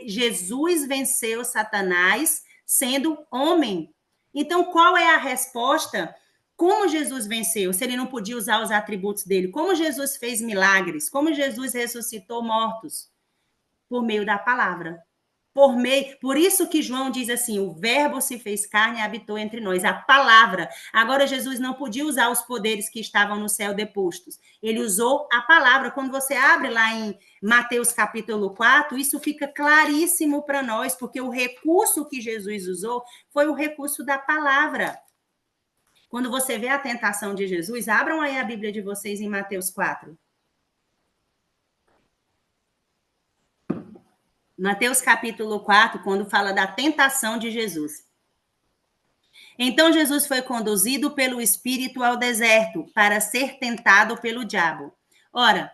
Jesus venceu Satanás sendo homem. Então, qual é a resposta? Como Jesus venceu, se ele não podia usar os atributos dele? Como Jesus fez milagres? Como Jesus ressuscitou mortos? Por meio da palavra. Por isso que João diz assim, o verbo se fez carne e habitou entre nós, a palavra. Agora Jesus não podia usar os poderes que estavam no céu depostos. Ele usou a palavra. Quando você abre lá em Mateus capítulo 4, isso fica claríssimo para nós, porque o recurso que Jesus usou foi o recurso da palavra. Quando você vê a tentação de Jesus, abram aí a Bíblia de vocês em Mateus 4. Mateus capítulo 4, quando fala da tentação de Jesus. Então Jesus foi conduzido pelo Espírito ao deserto para ser tentado pelo diabo. Ora,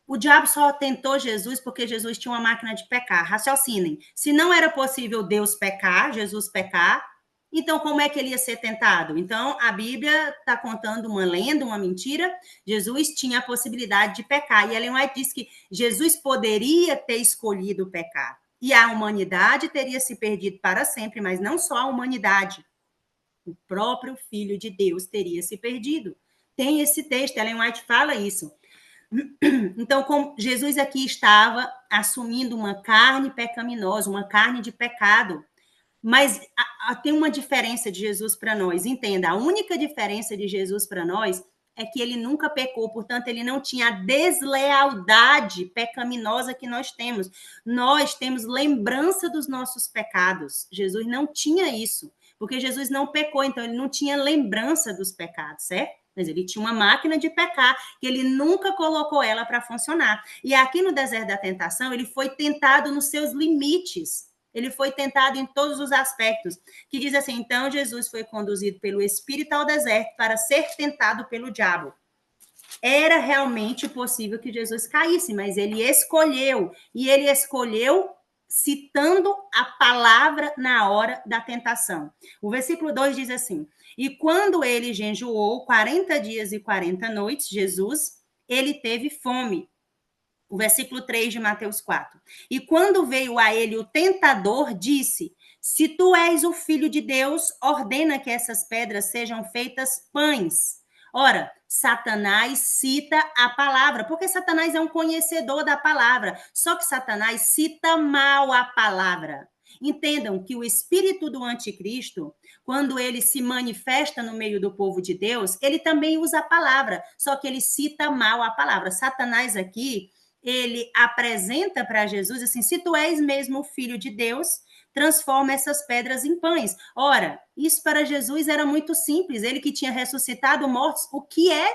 o diabo só tentou Jesus porque Jesus tinha uma máquina de pecar. Raciocinem. Se não era possível Deus pecar, Jesus pecar, então como é que ele ia ser tentado? Então a Bíblia está contando uma lenda, uma mentira. Jesus tinha a possibilidade de pecar. E Ellen White diz que Jesus poderia ter escolhido pecar. E a humanidade teria se perdido para sempre, mas não só a humanidade. O próprio Filho de Deus teria se perdido. Tem esse texto, Ellen White fala isso. Então, como Jesus aqui estava assumindo uma carne pecaminosa, uma carne de pecado. Mas tem uma diferença de Jesus para nós. Entenda, a única diferença de Jesus para nós é que ele nunca pecou, portanto, ele não tinha a deslealdade pecaminosa que nós temos. Nós temos lembrança dos nossos pecados. Jesus não tinha isso, porque Jesus não pecou, então ele não tinha lembrança dos pecados, certo? Mas ele tinha uma máquina de pecar, que ele nunca colocou ela para funcionar. E aqui no deserto da tentação, ele foi tentado nos seus limites. Ele foi tentado em todos os aspectos. Que diz assim, então Jesus foi conduzido pelo Espírito ao deserto para ser tentado pelo diabo. Era realmente possível que Jesus caísse, mas ele escolheu. E ele escolheu citando a palavra na hora da tentação. O versículo 2 diz assim, e quando ele jejuou 40 dias e 40 noites, Jesus, ele teve fome. O versículo 3 de Mateus 4. E quando veio a ele o tentador, disse, se tu és o filho de Deus, ordena que essas pedras sejam feitas pães. Ora, Satanás cita a palavra, porque Satanás é um conhecedor da palavra, só que Satanás cita mal a palavra. Entendam que o espírito do anticristo, quando ele se manifesta no meio do povo de Deus, ele também usa a palavra, só que ele cita mal a palavra. Satanás aqui, ele apresenta para Jesus assim, se tu és mesmo o filho de Deus, transforma essas pedras em pães. Ora, isso para Jesus era muito simples. Ele que tinha ressuscitado mortos, o que é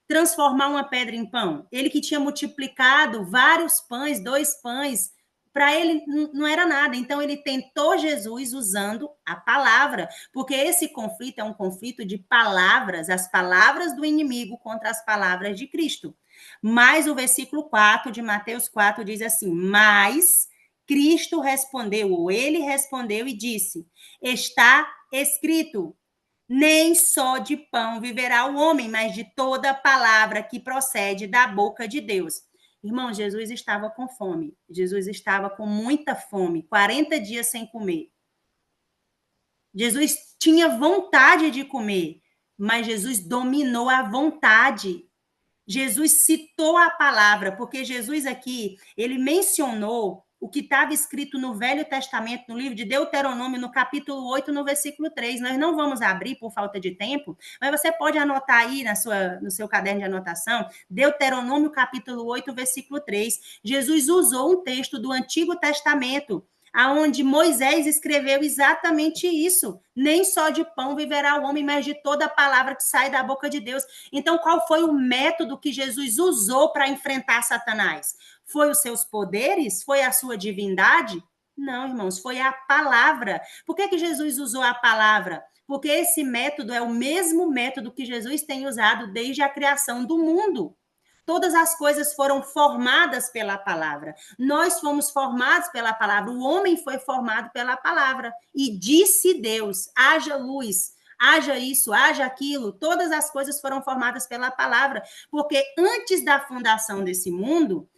transformar uma pedra em pão? Ele que tinha multiplicado vários pães, 2 pães, para ele não era nada. Então, ele tentou Jesus usando a palavra, porque esse conflito é um conflito de palavras, as palavras do inimigo contra as palavras de Cristo. Mas o versículo 4 de Mateus 4 diz assim, mas Cristo respondeu, ou ele respondeu e disse, está escrito, nem só de pão viverá o homem, mas de toda palavra que procede da boca de Deus. Irmão, Jesus estava com fome. Jesus estava com muita fome, 40 dias sem comer. Jesus tinha vontade de comer, mas Jesus dominou a vontade. Jesus citou a palavra, porque Jesus aqui, ele mencionou o que estava escrito no Velho Testamento, no livro de Deuteronômio, no capítulo 8, no versículo 3. Nós não vamos abrir por falta de tempo, mas você pode anotar aí no seu caderno de anotação, Deuteronômio, capítulo 8, versículo 3. Jesus usou um texto do Antigo Testamento, aonde Moisés escreveu exatamente isso. Nem só de pão viverá o homem, mas de toda a palavra que sai da boca de Deus. Então, qual foi o método que Jesus usou para enfrentar Satanás? Foi os seus poderes? Foi a sua divindade? Não, irmãos, foi a palavra. Por que Jesus usou a palavra? Porque esse método é o mesmo método que Jesus tem usado desde a criação do mundo. Todas as coisas foram formadas pela palavra. Nós fomos formados pela palavra. O homem foi formado pela palavra. E disse Deus, haja luz, haja isso, haja aquilo. Todas as coisas foram formadas pela palavra. Porque antes da fundação desse mundo,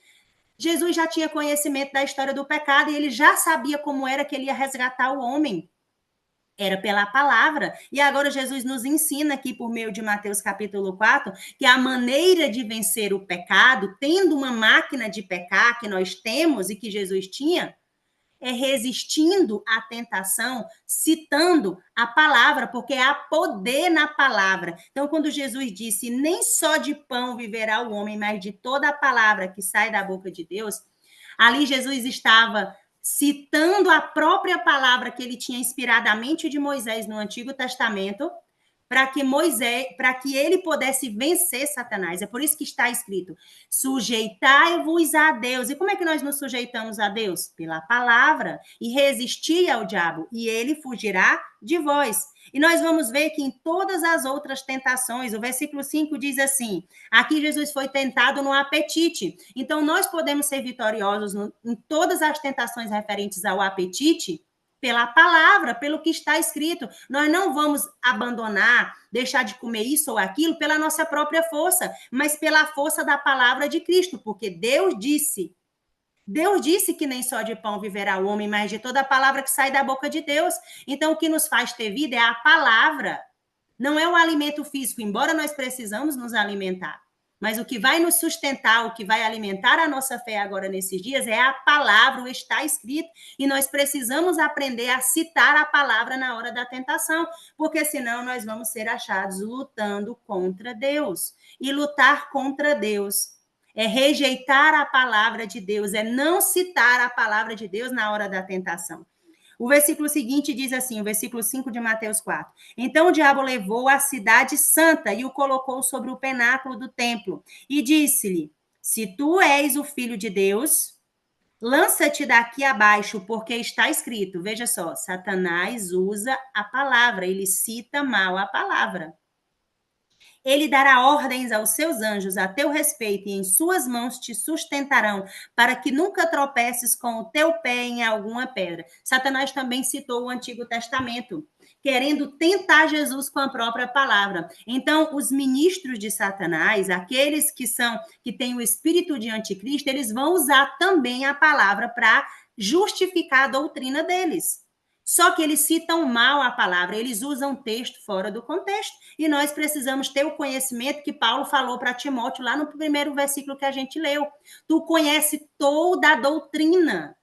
Jesus já tinha conhecimento da história do pecado e ele já sabia como era que ele ia resgatar o homem. Era pela palavra. E agora Jesus nos ensina aqui, por meio de Mateus capítulo 4, que a maneira de vencer o pecado, tendo uma máquina de pecar que nós temos e que Jesus tinha, é resistindo à tentação, citando a palavra, porque há poder na palavra. Então, quando Jesus disse, nem só de pão viverá o homem, mas de toda a palavra que sai da boca de Deus, ali Jesus estava citando a própria palavra que ele tinha inspirado a mente de Moisés no Antigo Testamento, para que ele pudesse vencer Satanás. É por isso que está escrito: sujeitai-vos a Deus. E como é que nós nos sujeitamos a Deus? Pela palavra. E resistir ao diabo, e ele fugirá de vós. E nós vamos ver que em todas as outras tentações, o versículo 5 diz assim: aqui Jesus foi tentado no apetite. Então, nós podemos ser vitoriosos em todas as tentações referentes ao apetite, pela palavra, pelo que está escrito. Nós não vamos abandonar, deixar de comer isso ou aquilo pela nossa própria força, mas pela força da palavra de Cristo, porque Deus disse que nem só de pão viverá o homem, mas de toda a palavra que sai da boca de Deus. Então, o que nos faz ter vida é a palavra, não é o alimento físico, embora nós precisamos nos alimentar. Mas o que vai nos sustentar, o que vai alimentar a nossa fé agora nesses dias é a palavra, o está escrito. E nós precisamos aprender a citar a palavra na hora da tentação, porque senão nós vamos ser achados lutando contra Deus. E lutar contra Deus é rejeitar a palavra de Deus, é não citar a palavra de Deus na hora da tentação. O versículo seguinte diz assim, o versículo 5 de Mateus 4. Então o diabo levou a cidade santa e o colocou sobre o penáculo do templo e disse-lhe: se tu és o filho de Deus, lança-te daqui abaixo, porque está escrito. Veja só, Satanás usa a palavra, ele cita mal a palavra. Ele dará ordens aos seus anjos a teu respeito, e em suas mãos te sustentarão, para que nunca tropeces com o teu pé em alguma pedra. Satanás também citou o Antigo Testamento, querendo tentar Jesus com a própria palavra. Então, os ministros de Satanás, aqueles que têm o espírito de anticristo, eles vão usar também a palavra para justificar a doutrina deles. Só que eles citam mal a palavra, eles usam o texto fora do contexto. E nós precisamos ter o conhecimento que Paulo falou para Timóteo lá no primeiro versículo que a gente leu. Tu conhece toda a doutrina.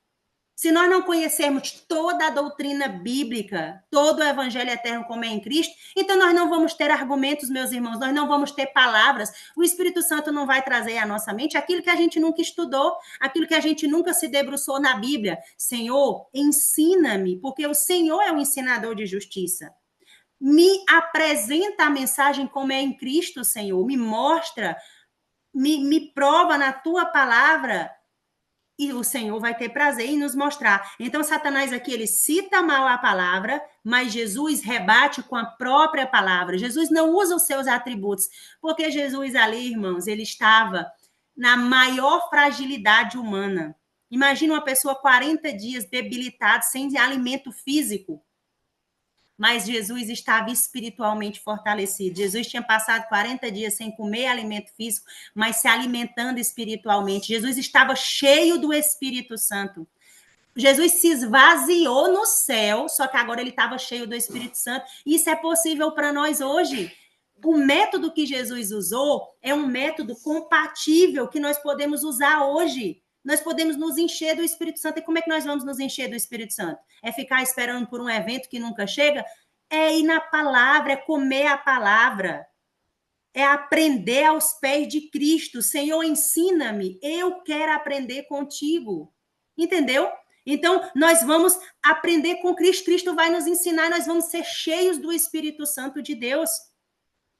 Se nós não conhecermos toda a doutrina bíblica, todo o evangelho eterno como é em Cristo, então nós não vamos ter argumentos, meus irmãos, nós não vamos ter palavras. O Espírito Santo não vai trazer à nossa mente aquilo que a gente nunca estudou, aquilo que a gente nunca se debruçou na Bíblia. Senhor, ensina-me, porque o Senhor é o ensinador de justiça. Me apresenta a mensagem como é em Cristo, Senhor. Me mostra, me prova na tua palavra. E o Senhor vai ter prazer em nos mostrar. Então, Satanás aqui, ele cita mal a palavra, mas Jesus rebate com a própria palavra. Jesus não usa os seus atributos, porque Jesus ali, irmãos, ele estava na maior fragilidade humana. Imagina uma pessoa 40 dias debilitada, sem alimento físico. Mas Jesus estava espiritualmente fortalecido. Jesus tinha passado 40 dias sem comer alimento físico, mas se alimentando espiritualmente. Jesus estava cheio do Espírito Santo. Jesus se esvaziou no céu, só que agora ele estava cheio do Espírito Santo. Isso é possível para nós hoje. O método que Jesus usou é um método compatível que nós podemos usar hoje. Nós podemos nos encher do Espírito Santo. E como é que nós vamos nos encher do Espírito Santo? É ficar esperando por um evento que nunca chega? É ir na palavra, é comer a palavra. É aprender aos pés de Cristo. Senhor, ensina-me. Eu quero aprender contigo. Entendeu? Então, nós vamos aprender com Cristo. Cristo vai nos ensinar. Nós vamos ser cheios do Espírito Santo de Deus.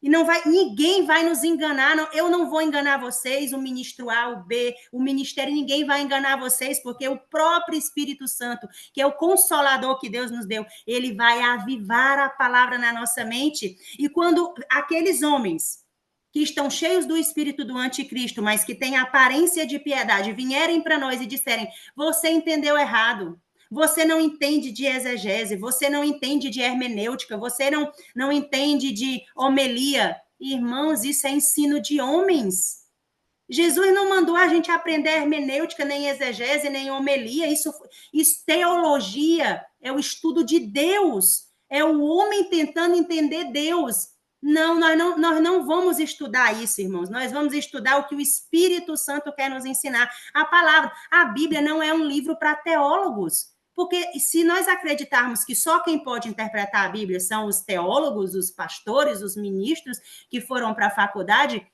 E ninguém vai nos enganar. Não, eu não vou enganar vocês, o ministro A, o B, o ministério, ninguém vai enganar vocês, porque o próprio Espírito Santo, que é o consolador que Deus nos deu, ele vai avivar a palavra na nossa mente. E quando aqueles homens que estão cheios do espírito do anticristo, mas que têm aparência de piedade, vierem para nós e disserem, você entendeu errado. Você não entende de exegese, você não entende de hermenêutica, você não entende de homilia. Irmãos, isso é ensino de homens. Jesus não mandou a gente aprender hermenêutica, nem exegese, nem homilia. Isso teologia é o estudo de Deus. É o homem tentando entender Deus. Não, nós não vamos estudar isso, irmãos. Nós vamos estudar o que o Espírito Santo quer nos ensinar. A palavra, a Bíblia não é um livro para teólogos. Porque se nós acreditarmos que só quem pode interpretar a Bíblia são os teólogos, os pastores, os ministros que foram para a faculdade,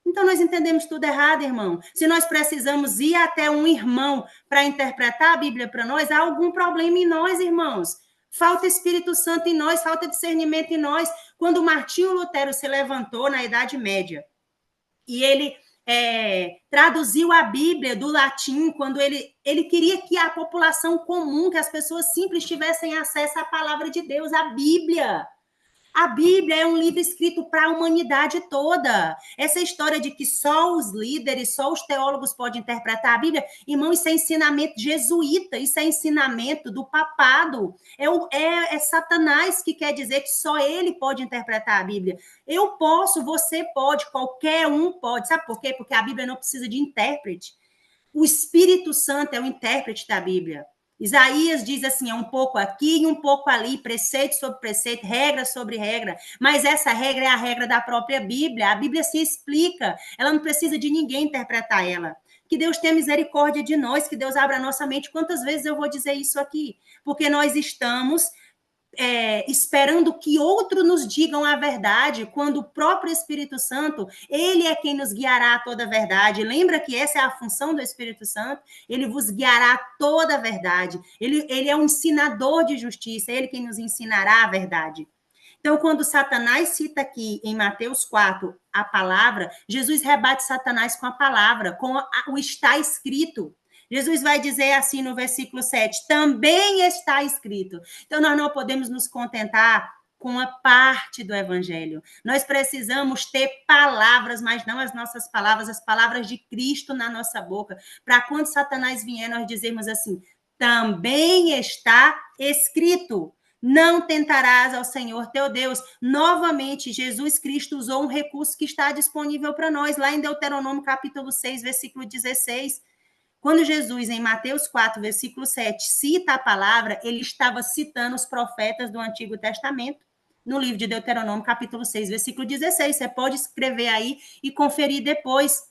então nós entendemos tudo errado, irmão. Se nós precisamos ir até um irmão para interpretar a Bíblia para nós, há algum problema em nós, irmãos. Falta Espírito Santo em nós, falta discernimento em nós. Quando Martinho Lutero se levantou na Idade Média e ele traduziu a Bíblia do latim, quando ele queria que a população comum, que as pessoas simples tivessem acesso à palavra de Deus, à Bíblia. A Bíblia é um livro escrito para a humanidade toda. Essa história de que só os líderes, só os teólogos podem interpretar a Bíblia, irmão, isso é ensinamento jesuíta, isso é ensinamento do papado. É Satanás que quer dizer que só ele pode interpretar a Bíblia. Eu posso, você pode, qualquer um pode. Sabe por quê? Porque a Bíblia não precisa de intérprete. O Espírito Santo é o intérprete da Bíblia. Isaías diz assim, é um pouco aqui e um pouco ali, preceito sobre preceito, regra sobre regra, mas essa regra é a regra da própria Bíblia. A Bíblia se explica, ela não precisa de ninguém interpretar ela. Que Deus tenha misericórdia de nós, que Deus abra a nossa mente. Quantas vezes eu vou dizer isso aqui? Porque nós estamos esperando que outros nos digam a verdade, quando o próprio Espírito Santo, ele é quem nos guiará a toda a verdade. Lembra que essa é a função do Espírito Santo? Ele vos guiará a toda a verdade. Ele é um ensinador de justiça, ele quem nos ensinará a verdade. Então, quando Satanás cita aqui em Mateus 4 a palavra, Jesus rebate Satanás com a palavra, com o está escrito. Jesus vai dizer assim no versículo 7, também está escrito. Então, nós não podemos nos contentar com a parte do evangelho. Nós precisamos ter palavras, mas não as nossas palavras, as palavras de Cristo na nossa boca, para quando Satanás vier, nós dizermos assim, também está escrito. Não tentarás ao Senhor teu Deus. Novamente, Jesus Cristo usou um recurso que está disponível para nós, lá em Deuteronômio capítulo 6, versículo 16. Quando Jesus, em Mateus 4, versículo 7, cita a palavra, ele estava citando os profetas do Antigo Testamento, no livro de Deuteronômio, capítulo 6, versículo 16. Você pode escrever aí e conferir depois.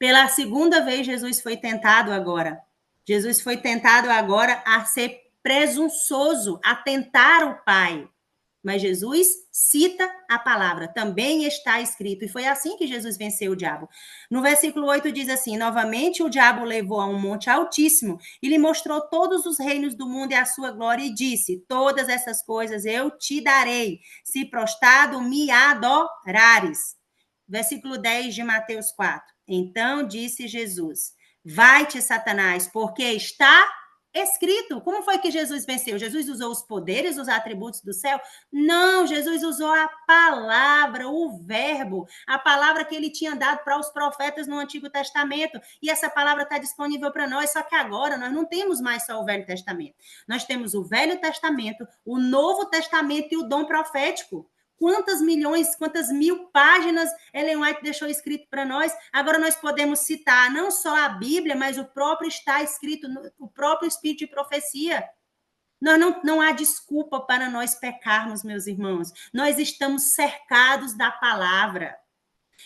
Pela segunda vez, Jesus foi tentado agora. Jesus foi tentado agora a ser presunçoso, a tentar o Pai. Mas Jesus cita a palavra, também está escrito. E foi assim que Jesus venceu o diabo. No versículo 8 diz assim, novamente o diabo levou a um monte altíssimo e lhe mostrou todos os reinos do mundo e a sua glória e disse, todas essas coisas eu te darei, se prostrado me adorares. Versículo 10 de Mateus 4. Então disse Jesus, vai-te, Satanás, porque está escrito. Como foi que Jesus venceu? Jesus usou os poderes, os atributos do céu? Não, Jesus usou a palavra, o verbo, a palavra que ele tinha dado para os profetas no Antigo Testamento. E essa palavra está disponível para nós, só que agora nós não temos mais só o Velho Testamento. Nós temos o Velho Testamento, o Novo Testamento e o dom profético. Quantas milhões, quantas mil páginas Ellen White deixou escrito para nós? Agora nós podemos citar não só a Bíblia, mas o próprio está escrito, o próprio Espírito de profecia. Não há desculpa para nós pecarmos, meus irmãos. Nós estamos cercados da palavra.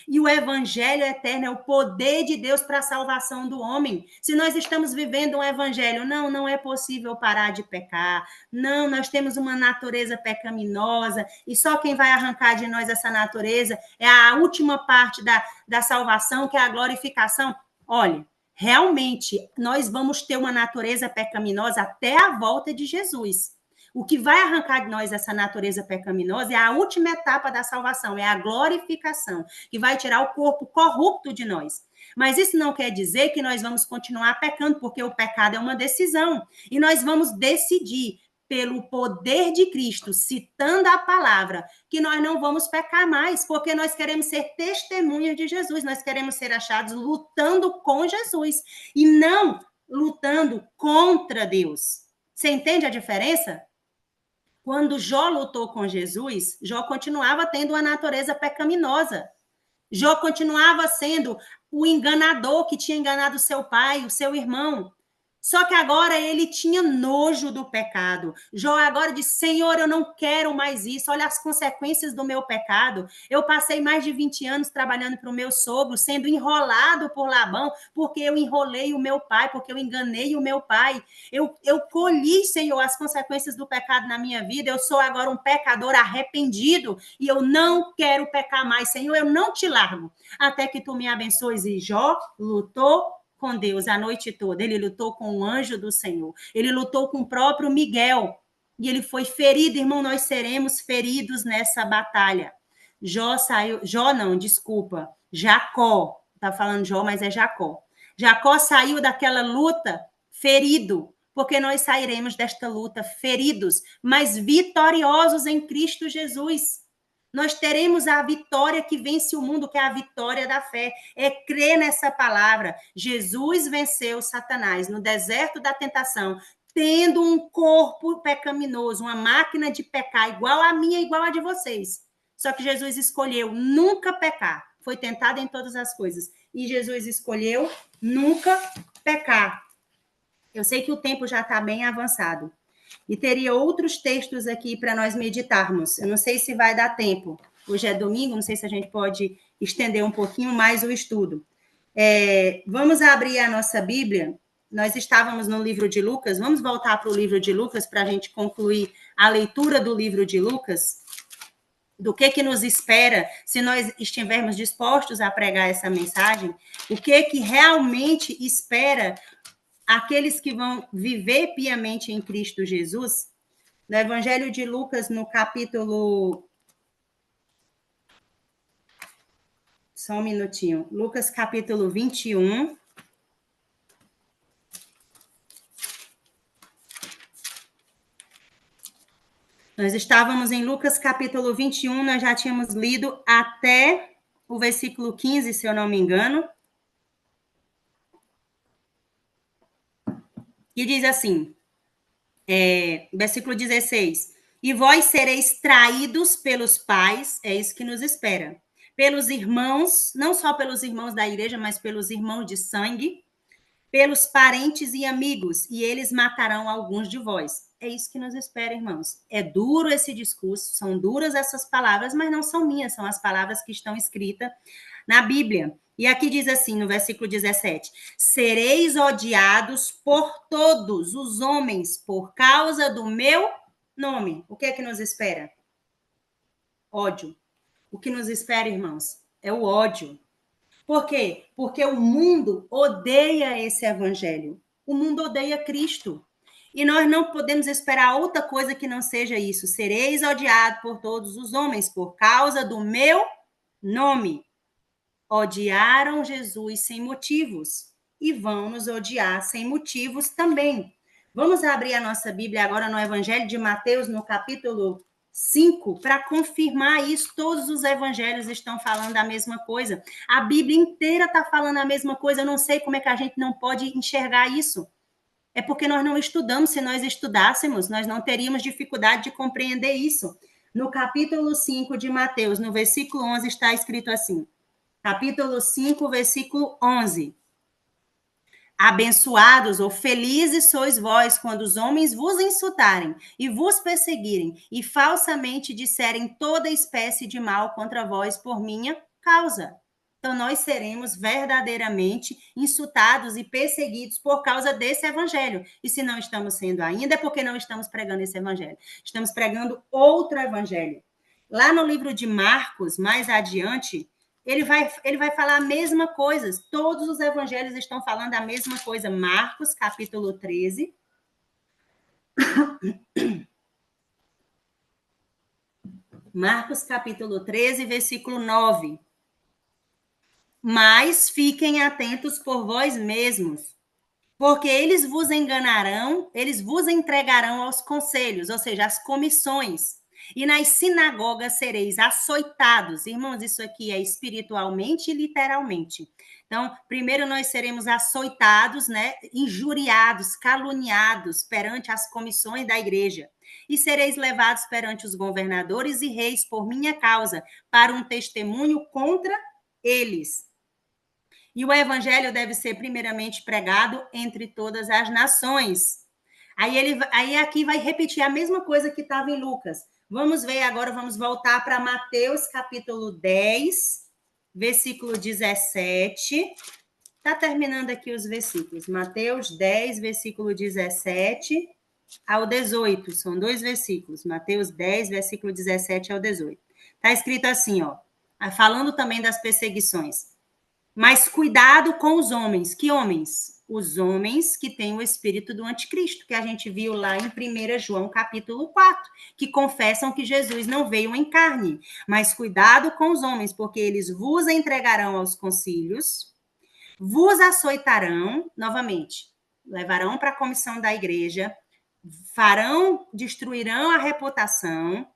E o evangelho eterno é o poder de Deus para a salvação do homem. Se nós estamos vivendo um evangelho, não é possível parar de pecar. Não, nós temos uma natureza pecaminosa e só quem vai arrancar de nós essa natureza é a última parte da salvação, que é a glorificação. Olha, realmente, nós vamos ter uma natureza pecaminosa até a volta de Jesus. O que vai arrancar de nós essa natureza pecaminosa é a última etapa da salvação, é a glorificação, que vai tirar o corpo corrupto de nós. Mas isso não quer dizer que nós vamos continuar pecando, porque o pecado é uma decisão. E nós vamos decidir, pelo poder de Cristo, citando a palavra, que nós não vamos pecar mais, porque nós queremos ser testemunhas de Jesus, nós queremos ser achados lutando com Jesus, e não lutando contra Deus. Você entende a diferença? Quando Jó lutou com Jesus, Jó continuava tendo uma natureza pecaminosa. Jó continuava sendo o enganador que tinha enganado seu pai, o seu irmão. Só que agora ele tinha nojo do pecado. Jó agora disse, Senhor, eu não quero mais isso. Olha as consequências do meu pecado. Eu passei mais de 20 anos trabalhando para o meu sogro, sendo enrolado por Labão, porque eu enrolei o meu pai, porque eu enganei o meu pai. Eu colhi, Senhor, as consequências do pecado na minha vida. Eu sou agora um pecador arrependido e eu não quero pecar mais. Senhor, eu não te largo até que tu me abençoes. E Jó lutou com Deus a noite toda. Ele lutou com o anjo do Senhor. Ele lutou com o próprio Miguel. E ele foi ferido, irmão, nós seremos feridos nessa batalha. Jacó. Tá falando Jó, mas é Jacó. Jacó saiu daquela luta ferido, porque nós sairemos desta luta feridos, mas vitoriosos em Cristo Jesus. Nós teremos a vitória que vence o mundo, que é a vitória da fé. É crer nessa palavra. Jesus venceu Satanás no deserto da tentação, tendo um corpo pecaminoso, uma máquina de pecar, igual a minha, igual a de vocês. Só que Jesus escolheu nunca pecar. Foi tentado em todas as coisas. E Jesus escolheu nunca pecar. Eu sei que o tempo já está bem avançado. E teria outros textos aqui para nós meditarmos. Eu não sei se vai dar tempo. Hoje é domingo, não sei se a gente pode estender um pouquinho mais o estudo. Vamos abrir a nossa Bíblia. Nós estávamos no livro de Lucas. Vamos voltar para o livro de Lucas para a gente concluir a leitura do livro de Lucas. Do que nos espera se nós estivermos dispostos a pregar essa mensagem. O que realmente espera aqueles que vão viver piamente em Cristo Jesus, no Evangelho de Lucas, no capítulo... Só um minutinho. Lucas, capítulo 21. Nós estávamos em Lucas capítulo 21, nós já tínhamos lido até o versículo 15, se eu não me engano. E diz assim, versículo 16: E vós sereis traídos pelos pais, é isso que nos espera, pelos irmãos, não só pelos irmãos da igreja, mas pelos irmãos de sangue, pelos parentes e amigos, e eles matarão alguns de vós. É isso que nos espera, irmãos. É duro esse discurso, são duras essas palavras, mas não são minhas, são as palavras que estão escritas na Bíblia. E aqui diz assim, no versículo 17: Sereis odiados por todos os homens por causa do meu nome. O que é que nos espera? Ódio. O que nos espera, irmãos, é o ódio. Por quê? Porque o mundo odeia esse evangelho. O mundo odeia Cristo. E nós não podemos esperar outra coisa que não seja isso. Sereis odiados por todos os homens por causa do meu nome. Odiaram Jesus sem motivos e vão nos odiar sem motivos também. Vamos abrir a nossa Bíblia agora no Evangelho de Mateus, no capítulo 5, para confirmar isso. Todos os evangelhos estão falando a mesma coisa. A Bíblia inteira está falando a mesma coisa. Eu não sei como é que a gente não pode enxergar isso. É porque nós não estudamos. Se nós estudássemos, nós não teríamos dificuldade de compreender isso. No capítulo 5 de Mateus, no versículo 11, está escrito assim. Capítulo 5, versículo 11. Abençoados ou felizes sois vós quando os homens vos insultarem e vos perseguirem e falsamente disserem toda espécie de mal contra vós por minha causa. Então, nós seremos verdadeiramente insultados e perseguidos por causa desse evangelho. E se não estamos sendo ainda, é porque não estamos pregando esse evangelho. Estamos pregando outro evangelho. Lá no livro de Marcos, mais adiante, ele vai falar a mesma coisa. Todos os evangelhos estão falando a mesma coisa. Marcos, capítulo 13. Marcos, capítulo 13, versículo 9. Mas fiquem atentos por vós mesmos, porque eles vos enganarão, eles vos entregarão aos conselhos, ou seja, às comissões. E nas sinagogas sereis açoitados. Irmãos, isso aqui é espiritualmente e literalmente. Então, primeiro nós seremos açoitados, né? Injuriados, caluniados perante as comissões da igreja. E sereis levados perante os governadores e reis por minha causa, para um testemunho contra eles. E o evangelho deve ser primeiramente pregado entre todas as nações. Aí aqui vai repetir a mesma coisa que estava em Lucas. Vamos ver agora, vamos voltar para Mateus capítulo 10, versículo 17. Está terminando aqui os versículos. Mateus 10, versículo 17 ao 18. São 2 versículos. Mateus 10, versículo 17 ao 18. Está escrito assim, ó, falando também das perseguições. Mas cuidado com os homens. Que homens? Os homens que têm o espírito do anticristo, que a gente viu lá em 1 João capítulo 4, que confessam que Jesus não veio em carne. Mas cuidado com os homens, porque eles vos entregarão aos concílios, vos açoitarão, novamente, levarão para a comissão da igreja, destruirão a reputação,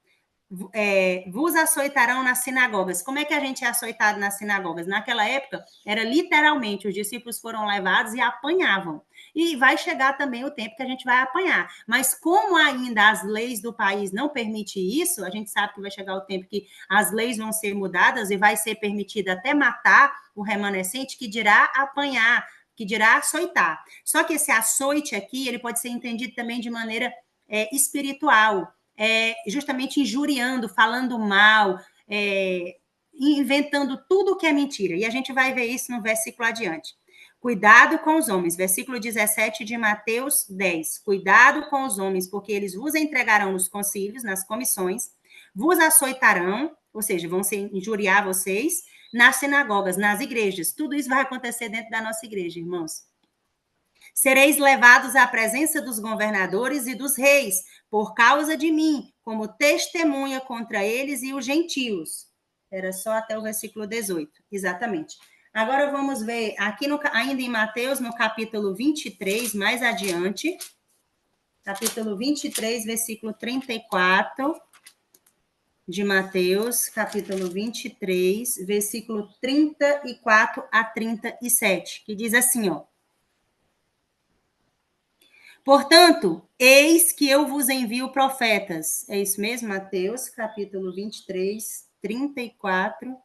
vos açoitarão nas sinagogas. Como é que a gente é açoitado nas sinagogas? Naquela época, era literalmente, os discípulos foram levados e apanhavam. E vai chegar também o tempo que a gente vai apanhar. Mas como ainda as leis do país não permitem isso, a gente sabe que vai chegar o tempo que as leis vão ser mudadas e vai ser permitido até matar o remanescente, que dirá apanhar, que dirá açoitar. Só que esse açoite aqui, ele pode ser entendido também de maneira espiritual, justamente injuriando, falando mal, inventando tudo que é mentira. E a gente vai ver isso no versículo adiante. Cuidado com os homens, versículo 17 de Mateus 10. Cuidado com os homens, porque eles vos entregarão nos concílios, nas comissões, vos açoitarão, ou seja, vão injuriar vocês, nas sinagogas, nas igrejas. Tudo isso vai acontecer dentro da nossa igreja, irmãos. Sereis levados à presença dos governadores e dos reis, por causa de mim, como testemunha contra eles e os gentios. Era só até o versículo 18, exatamente. Agora vamos ver, aqui ainda em Mateus, no capítulo 23, mais adiante. capítulo 23, versículo 34 de Mateus, capítulo 23, versículo 34 a 37, que diz assim, ó. Portanto, eis que eu vos envio profetas. É isso mesmo, Mateus, capítulo 23, 34.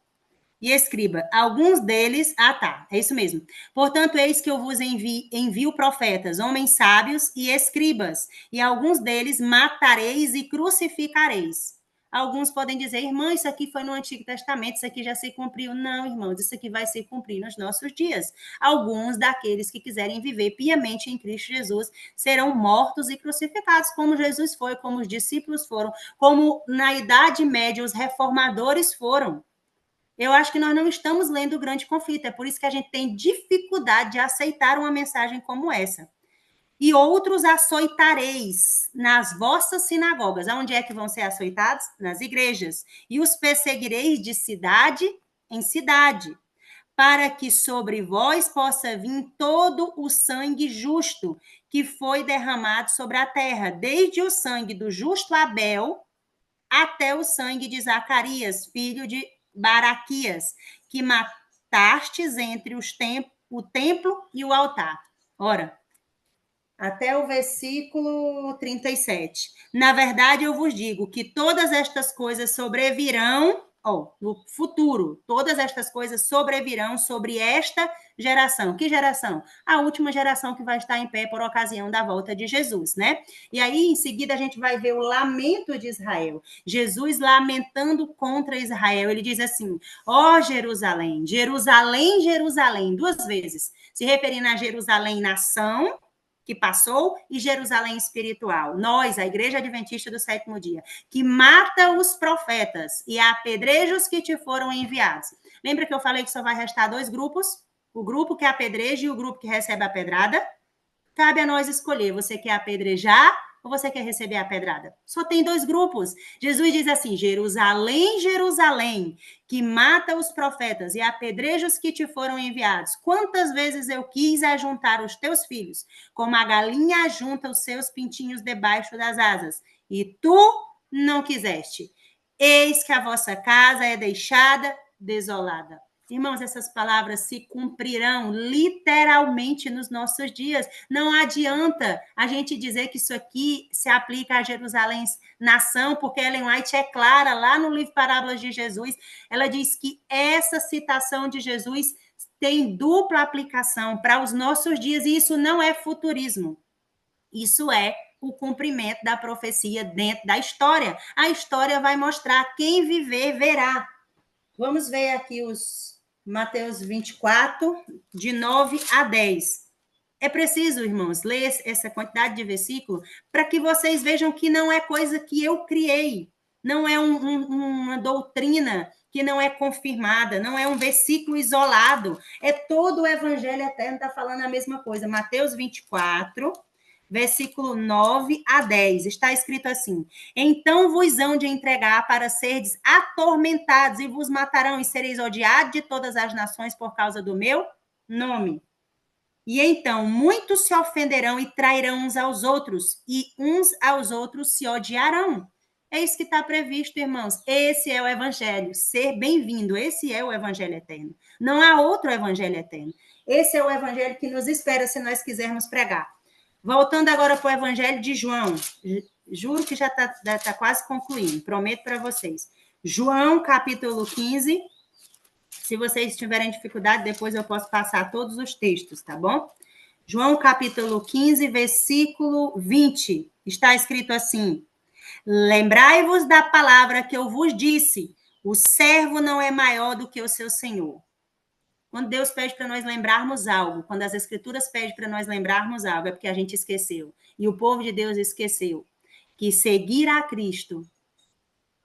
E escriba, alguns deles... Ah, tá, é isso mesmo. Portanto, eis que eu vos envio profetas, homens sábios e escribas, e alguns deles matareis e crucificareis. Alguns podem dizer, irmã, isso aqui foi no Antigo Testamento, isso aqui já se cumpriu. Não, irmãos, isso aqui vai se cumprir nos nossos dias. Alguns daqueles que quiserem viver piamente em Cristo Jesus serão mortos e crucificados, como Jesus foi, como os discípulos foram, como na Idade Média os reformadores foram. Eu acho que nós não estamos lendo o grande conflito, é por isso que a gente tem dificuldade de aceitar uma mensagem como essa. E outros açoitareis nas vossas sinagogas. Aonde é que vão ser açoitados? Nas igrejas. E os perseguireis de cidade em cidade, para que sobre vós possa vir todo o sangue justo que foi derramado sobre a terra, desde o sangue do justo Abel até o sangue de Zacarias, filho de Baraquias, que matastes entre o templo e o altar. Ora, até o versículo 37. Na verdade, eu vos digo que todas estas coisas sobrevirão, no futuro, todas estas coisas sobrevirão sobre esta geração. Que geração? A última geração que vai estar em pé por ocasião da volta de Jesus, né? E aí, em seguida, a gente vai ver o lamento de Israel. Jesus lamentando contra Israel. Ele diz assim, ó Jerusalém, Jerusalém, Jerusalém, duas vezes, se referindo a Jerusalém, nação, que passou, e Jerusalém espiritual. Nós, a Igreja Adventista do Sétimo Dia, que mata os profetas e apedreja os que te foram enviados. Lembra que eu falei que só vai restar dois grupos? O grupo que apedreja e o grupo que recebe a pedrada? Cabe a nós escolher, você quer apedrejar ou você quer receber a pedrada? Só tem dois grupos. Jesus diz assim, Jerusalém, Jerusalém, que mata os profetas e apedreja os que te foram enviados. Quantas vezes eu quis ajuntar os teus filhos, como a galinha ajunta os seus pintinhos debaixo das asas, e tu não quiseste. Eis que a vossa casa é deixada desolada. Irmãos, essas palavras se cumprirão literalmente nos nossos dias. Não adianta a gente dizer que isso aqui se aplica a Jerusalém nação, porque Ellen White é clara lá no livro Parábolas de Jesus. Ela diz que essa citação de Jesus tem dupla aplicação para os nossos dias, e isso não é futurismo. Isso é o cumprimento da profecia dentro da história. A história vai mostrar, quem viver, verá. Vamos ver aqui os Mateus 24, de 9 a 10. É preciso, irmãos, ler essa quantidade de versículo para que vocês vejam que não é coisa que eu criei, não é uma doutrina que não é confirmada, não é um versículo isolado, é todo o Evangelho Eterno está falando a mesma coisa. Mateus 24, versículo 9 a 10, está escrito assim, então vos hão de entregar para serdes atormentados e vos matarão e sereis odiados de todas as nações por causa do meu nome. E então muitos se ofenderão e trairão uns aos outros, e uns aos outros se odiarão. É isso que está previsto, irmãos. Esse é o evangelho. Ser bem-vindo. Esse é o evangelho eterno. Não há outro evangelho eterno. Esse é o evangelho que nos espera se nós quisermos pregar. Voltando agora para o evangelho de João. Juro que já está quase concluindo. Prometo para vocês. João, capítulo 15. Se vocês tiverem dificuldade, depois eu posso passar todos os textos, tá bom? João, capítulo 15, versículo 20. Está escrito assim, lembrai-vos da palavra que eu vos disse, o servo não é maior do que o seu senhor. Quando Deus pede para nós lembrarmos algo, quando as escrituras pedem para nós lembrarmos algo, é porque a gente esqueceu. E o povo de Deus esqueceu que seguir a Cristo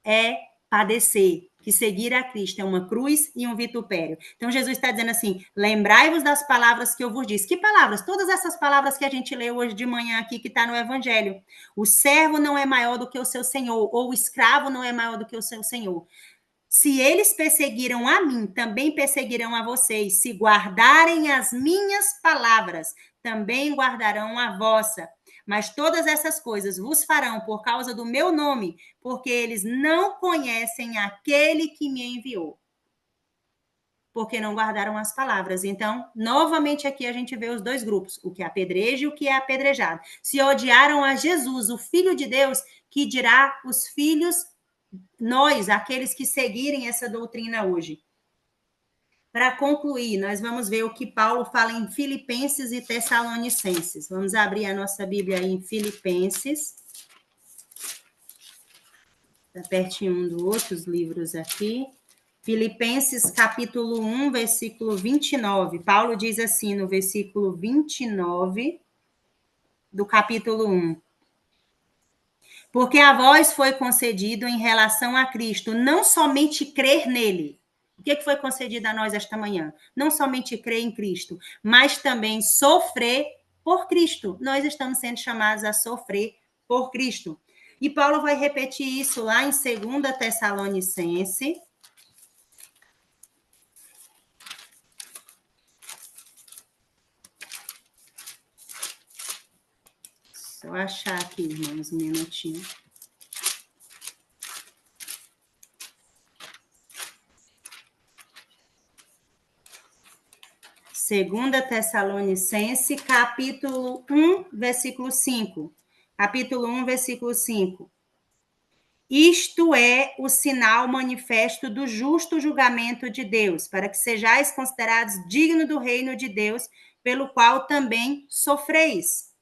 é padecer, que seguir a Cristo é uma cruz e um vitupério. Então, Jesus está dizendo assim, lembrai-vos das palavras que eu vos disse. Que palavras? Todas essas palavras que a gente leu hoje de manhã aqui, que está no Evangelho. O servo não é maior do que o seu senhor, ou o escravo não é maior do que o seu senhor. Se eles perseguiram a mim, também perseguirão a vocês. Se guardarem as minhas palavras, também guardarão a vossa. Mas todas essas coisas vos farão por causa do meu nome, porque eles não conhecem aquele que me enviou. Porque não guardaram as palavras. Então, novamente aqui a gente vê os dois grupos, o que é apedreja e o que é apedrejado. Se odiaram a Jesus, o Filho de Deus, que dirá os filhos, nós, aqueles que seguirem essa doutrina hoje. Para concluir, nós vamos ver o que Paulo fala em Filipenses e Tessalonicenses. Vamos abrir a nossa Bíblia aí em Filipenses. Está pertinho um dos outros livros aqui. Filipenses, capítulo 1, versículo 29. Paulo diz assim, no versículo 29 do capítulo 1. Porque a vós foi concedido em relação a Cristo, não somente crer nele. O que foi concedido a nós esta manhã? Não somente crer em Cristo, mas também sofrer por Cristo. Nós estamos sendo chamados a sofrer por Cristo. E Paulo vai repetir isso lá em 2 Tessalonicenses. Só achar aqui, irmãos, um minutinho. Segunda Tessalonicenses, capítulo 1, versículo 5. Capítulo 1, versículo 5. Isto é o sinal manifesto do justo julgamento de Deus, para que sejais considerados dignos do reino de Deus, pelo qual também sofreis.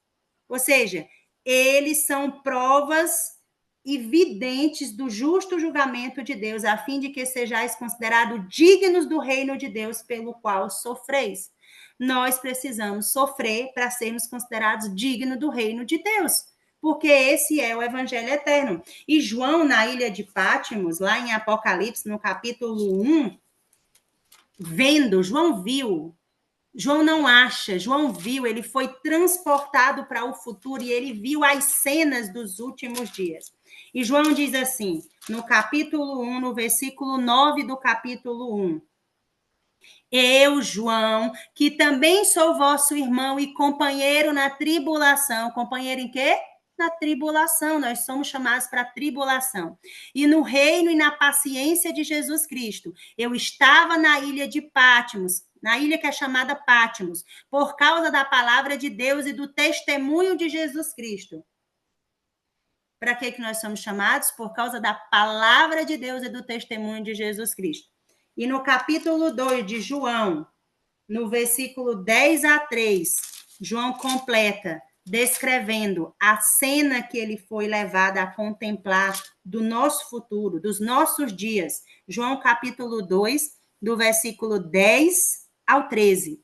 Ou seja, eles são provas evidentes do justo julgamento de Deus, a fim de que sejais considerados dignos do reino de Deus, pelo qual sofreis. Nós precisamos sofrer para sermos considerados dignos do reino de Deus, porque esse é o evangelho eterno. E João, na ilha de Pátimos, lá em Apocalipse, no capítulo 1, João viu. João não acha, João viu, ele foi transportado para o futuro e ele viu as cenas dos últimos dias. E João diz assim, no capítulo 1, no versículo 9 do capítulo 1. Eu, João, que também sou vosso irmão e companheiro na tribulação. Companheiro em quê? Na tribulação. Nós somos chamados para a tribulação. E no reino e na paciência de Jesus Cristo. Eu estava na ilha de Pátimos, na ilha que é chamada Pátimos, por causa da palavra de Deus e do testemunho de Jesus Cristo. Para que nós somos chamados? Por causa da palavra de Deus e do testemunho de Jesus Cristo. E no capítulo 2 de João, no versículo 10 a 3, João completa, descrevendo a cena que ele foi levado a contemplar do nosso futuro, dos nossos dias. João capítulo 2, do versículo 10 ao 13.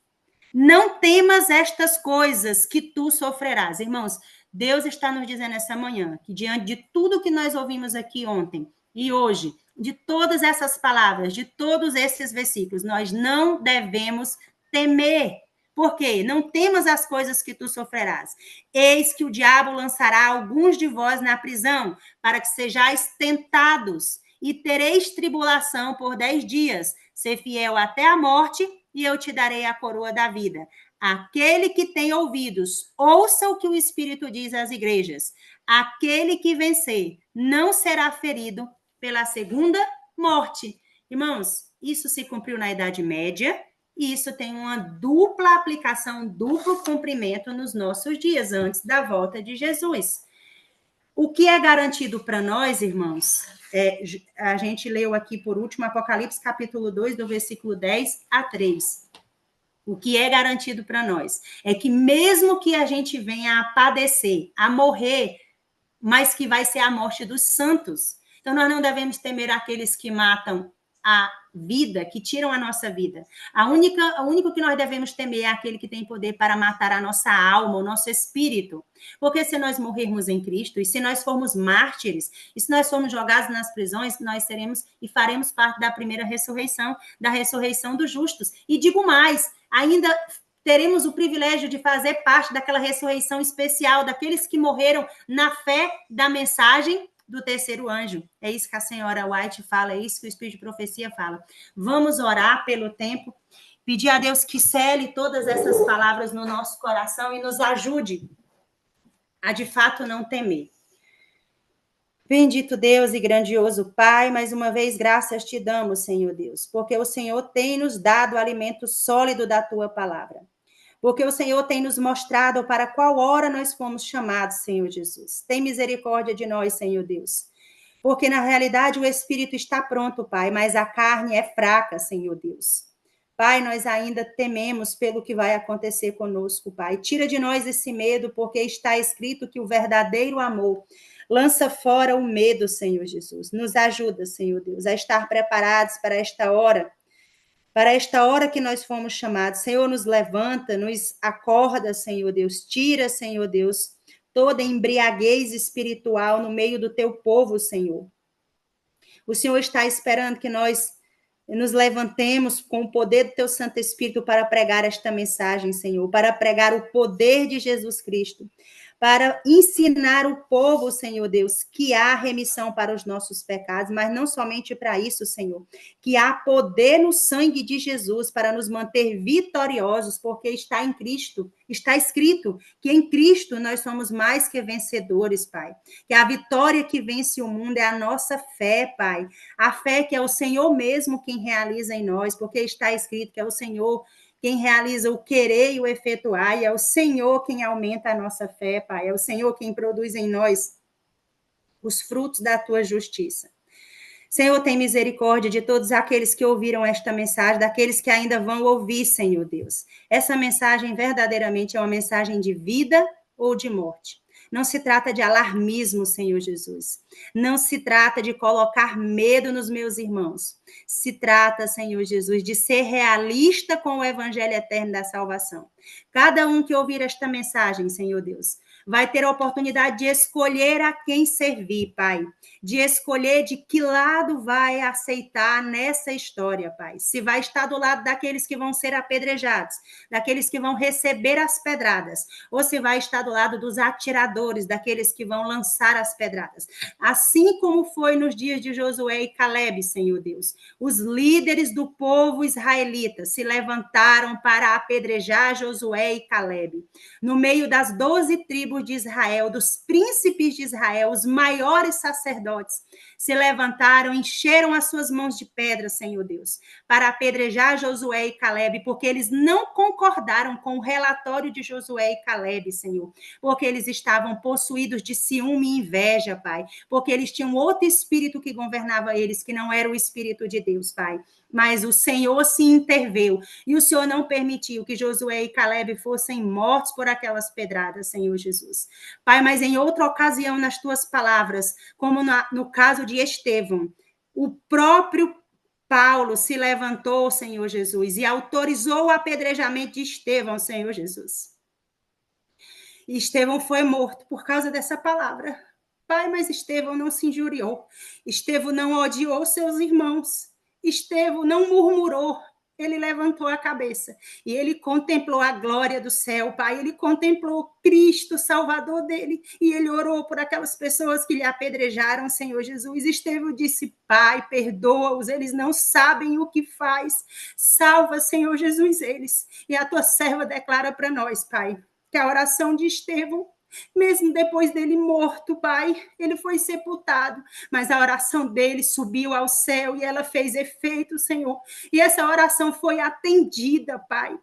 Não temas estas coisas que tu sofrerás. Irmãos, Deus está nos dizendo essa manhã que diante de tudo que nós ouvimos aqui ontem e hoje, de todas essas palavras, de todos esses versículos, nós não devemos temer. Por quê? Não temas as coisas que tu sofrerás. Eis que o diabo lançará alguns de vós na prisão, para que sejais tentados, e tereis tribulação por 10 dias. Ser fiel até a morte, e eu te darei a coroa da vida. Aquele que tem ouvidos, ouça o que o Espírito diz às igrejas. Aquele que vencer não será ferido pela segunda morte. Irmãos, isso se cumpriu na Idade Média e isso tem uma dupla aplicação, duplo cumprimento nos nossos dias, antes da volta de Jesus. O que é garantido para nós, irmãos, a gente leu aqui por último Apocalipse capítulo 2, do versículo 10 a 3. O que é garantido para nós é que mesmo que a gente venha a padecer, a morrer, mas que vai ser a morte dos santos. Então, nós não devemos temer aqueles que matam a vida, que tiram a nossa vida. O único que nós devemos temer é aquele que tem poder para matar a nossa alma, o nosso espírito. Porque se nós morrermos em Cristo, e se nós formos mártires, e se nós formos jogados nas prisões, nós seremos e faremos parte da primeira ressurreição, da ressurreição dos justos. E digo mais, ainda teremos o privilégio de fazer parte daquela ressurreição especial, daqueles que morreram na fé da mensagem do terceiro anjo. É isso que a senhora White fala, é isso que o Espírito de Profecia fala. Vamos orar pelo tempo, pedir a Deus que cele todas essas palavras no nosso coração e nos ajude a de fato não temer. Bendito Deus e grandioso Pai, mais uma vez graças te damos, Senhor Deus, porque o Senhor tem nos dado o alimento sólido da tua palavra. Porque o Senhor tem nos mostrado para qual hora nós fomos chamados, Senhor Jesus. Tem misericórdia de nós, Senhor Deus. Porque na realidade o espírito está pronto, Pai, mas a carne é fraca, Senhor Deus. Pai, nós ainda tememos pelo que vai acontecer conosco, Pai. Tira de nós esse medo, porque está escrito que o verdadeiro amor lança fora o medo, Senhor Jesus. Nos ajuda, Senhor Deus, a estar preparados para esta hora que nós fomos chamados. Senhor, nos levanta, nos acorda, Senhor Deus. Tira, Senhor Deus, toda embriaguez espiritual no meio do teu povo, Senhor. O Senhor está esperando que nós nos levantemos com o poder do teu Santo Espírito para pregar esta mensagem, Senhor, para pregar o poder de Jesus Cristo, para ensinar o povo, Senhor Deus, que há remissão para os nossos pecados, mas não somente para isso, Senhor, que há poder no sangue de Jesus para nos manter vitoriosos, porque está em Cristo, está escrito que em Cristo nós somos mais que vencedores, Pai. Que a vitória que vence o mundo é a nossa fé, Pai. A fé que é o Senhor mesmo quem realiza em nós, porque está escrito que é o Senhor quem realiza o querer e o efetuar, e é o Senhor quem aumenta a nossa fé, Pai. É o Senhor quem produz em nós os frutos da tua justiça. Senhor, tem misericórdia de todos aqueles que ouviram esta mensagem, daqueles que ainda vão ouvir, Senhor Deus. Essa mensagem verdadeiramente é uma mensagem de vida ou de morte. Não se trata de alarmismo, Senhor Jesus. Não se trata de colocar medo nos meus irmãos. Se trata, Senhor Jesus, de ser realista com o evangelho eterno da salvação. Cada um que ouvir esta mensagem, Senhor Deus, vai ter a oportunidade de escolher a quem servir, Pai. De escolher de que lado vai aceitar nessa história, Pai. Se vai estar do lado daqueles que vão ser apedrejados, daqueles que vão receber as pedradas, ou se vai estar do lado dos atiradores, daqueles que vão lançar as pedradas. Assim como foi nos dias de Josué e Calebe, Senhor Deus. Os líderes do povo israelita se levantaram para apedrejar Josué e Calebe. No meio das 12 tribos de Israel, dos príncipes de Israel, os maiores sacerdotes se levantaram, encheram as suas mãos de pedra, Senhor Deus, para apedrejar Josué e Calebe, porque eles não concordaram com o relatório de Josué e Calebe, Senhor, porque eles estavam possuídos de ciúme e inveja, Pai, porque eles tinham outro espírito que governava eles, que não era o Espírito de Deus, Pai. Mas o Senhor se interveio e o Senhor não permitiu que Josué e Calebe fossem mortos por aquelas pedradas, Senhor Jesus. Pai, mas em outra ocasião, nas tuas palavras, como no caso de Estevão, o próprio Paulo se levantou, Senhor Jesus, e autorizou o apedrejamento de Estevão, Senhor Jesus. E Estevão foi morto por causa dessa palavra. Pai, mas Estevão não se injuriou. Estevão não odiou seus irmãos. Estevão não murmurou. Ele levantou a cabeça e ele contemplou a glória do céu, Pai. Ele contemplou Cristo, Salvador dele, e ele orou por aquelas pessoas que lhe apedrejaram, Senhor Jesus. Estevão disse: Pai, perdoa-os, eles não sabem o que faz. Salva, Senhor Jesus, eles. E a tua serva declara para nós, Pai, que a oração de Estevão, mesmo depois dele morto, Pai, ele foi sepultado, mas a oração dele subiu ao céu e ela fez efeito, Senhor. E essa oração foi atendida, Pai.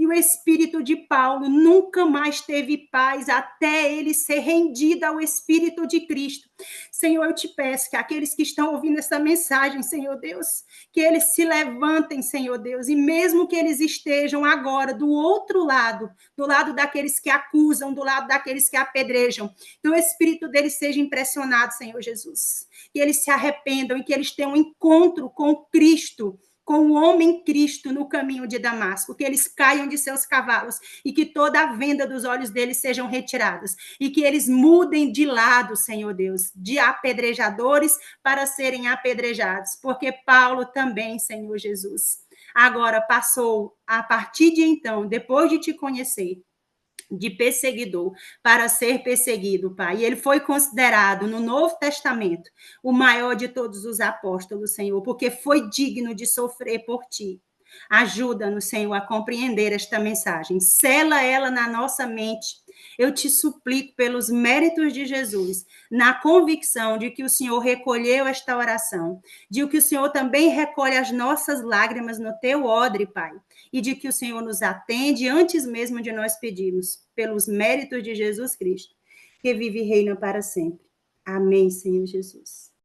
E o espírito de Paulo nunca mais teve paz até ele ser rendido ao Espírito de Cristo. Senhor, eu te peço que aqueles que estão ouvindo essa mensagem, Senhor Deus, que eles se levantem, Senhor Deus, e mesmo que eles estejam agora do outro lado, do lado daqueles que acusam, do lado daqueles que apedrejam, que o espírito deles seja impressionado, Senhor Jesus, que eles se arrependam e que eles tenham um encontro com Cristo, com o homem Cristo no caminho de Damasco, que eles caiam de seus cavalos e que toda a venda dos olhos deles sejam retiradas e que eles mudem de lado, Senhor Deus, de apedrejadores para serem apedrejados, porque Paulo também, Senhor Jesus, agora passou, a partir de então, depois de te conhecer, de perseguidor para ser perseguido, Pai. E ele foi considerado no Novo Testamento o maior de todos os apóstolos, Senhor, porque foi digno de sofrer por ti. Ajuda-nos, Senhor, a compreender esta mensagem. Sela ela na nossa mente, Eu te suplico pelos méritos de Jesus, na convicção de que o Senhor recolheu esta oração, de que o Senhor também recolhe as nossas lágrimas no teu odre, Pai, e de que o Senhor nos atende antes mesmo de nós pedirmos, pelos méritos de Jesus Cristo, que vive e reina para sempre. Amém, Senhor Jesus.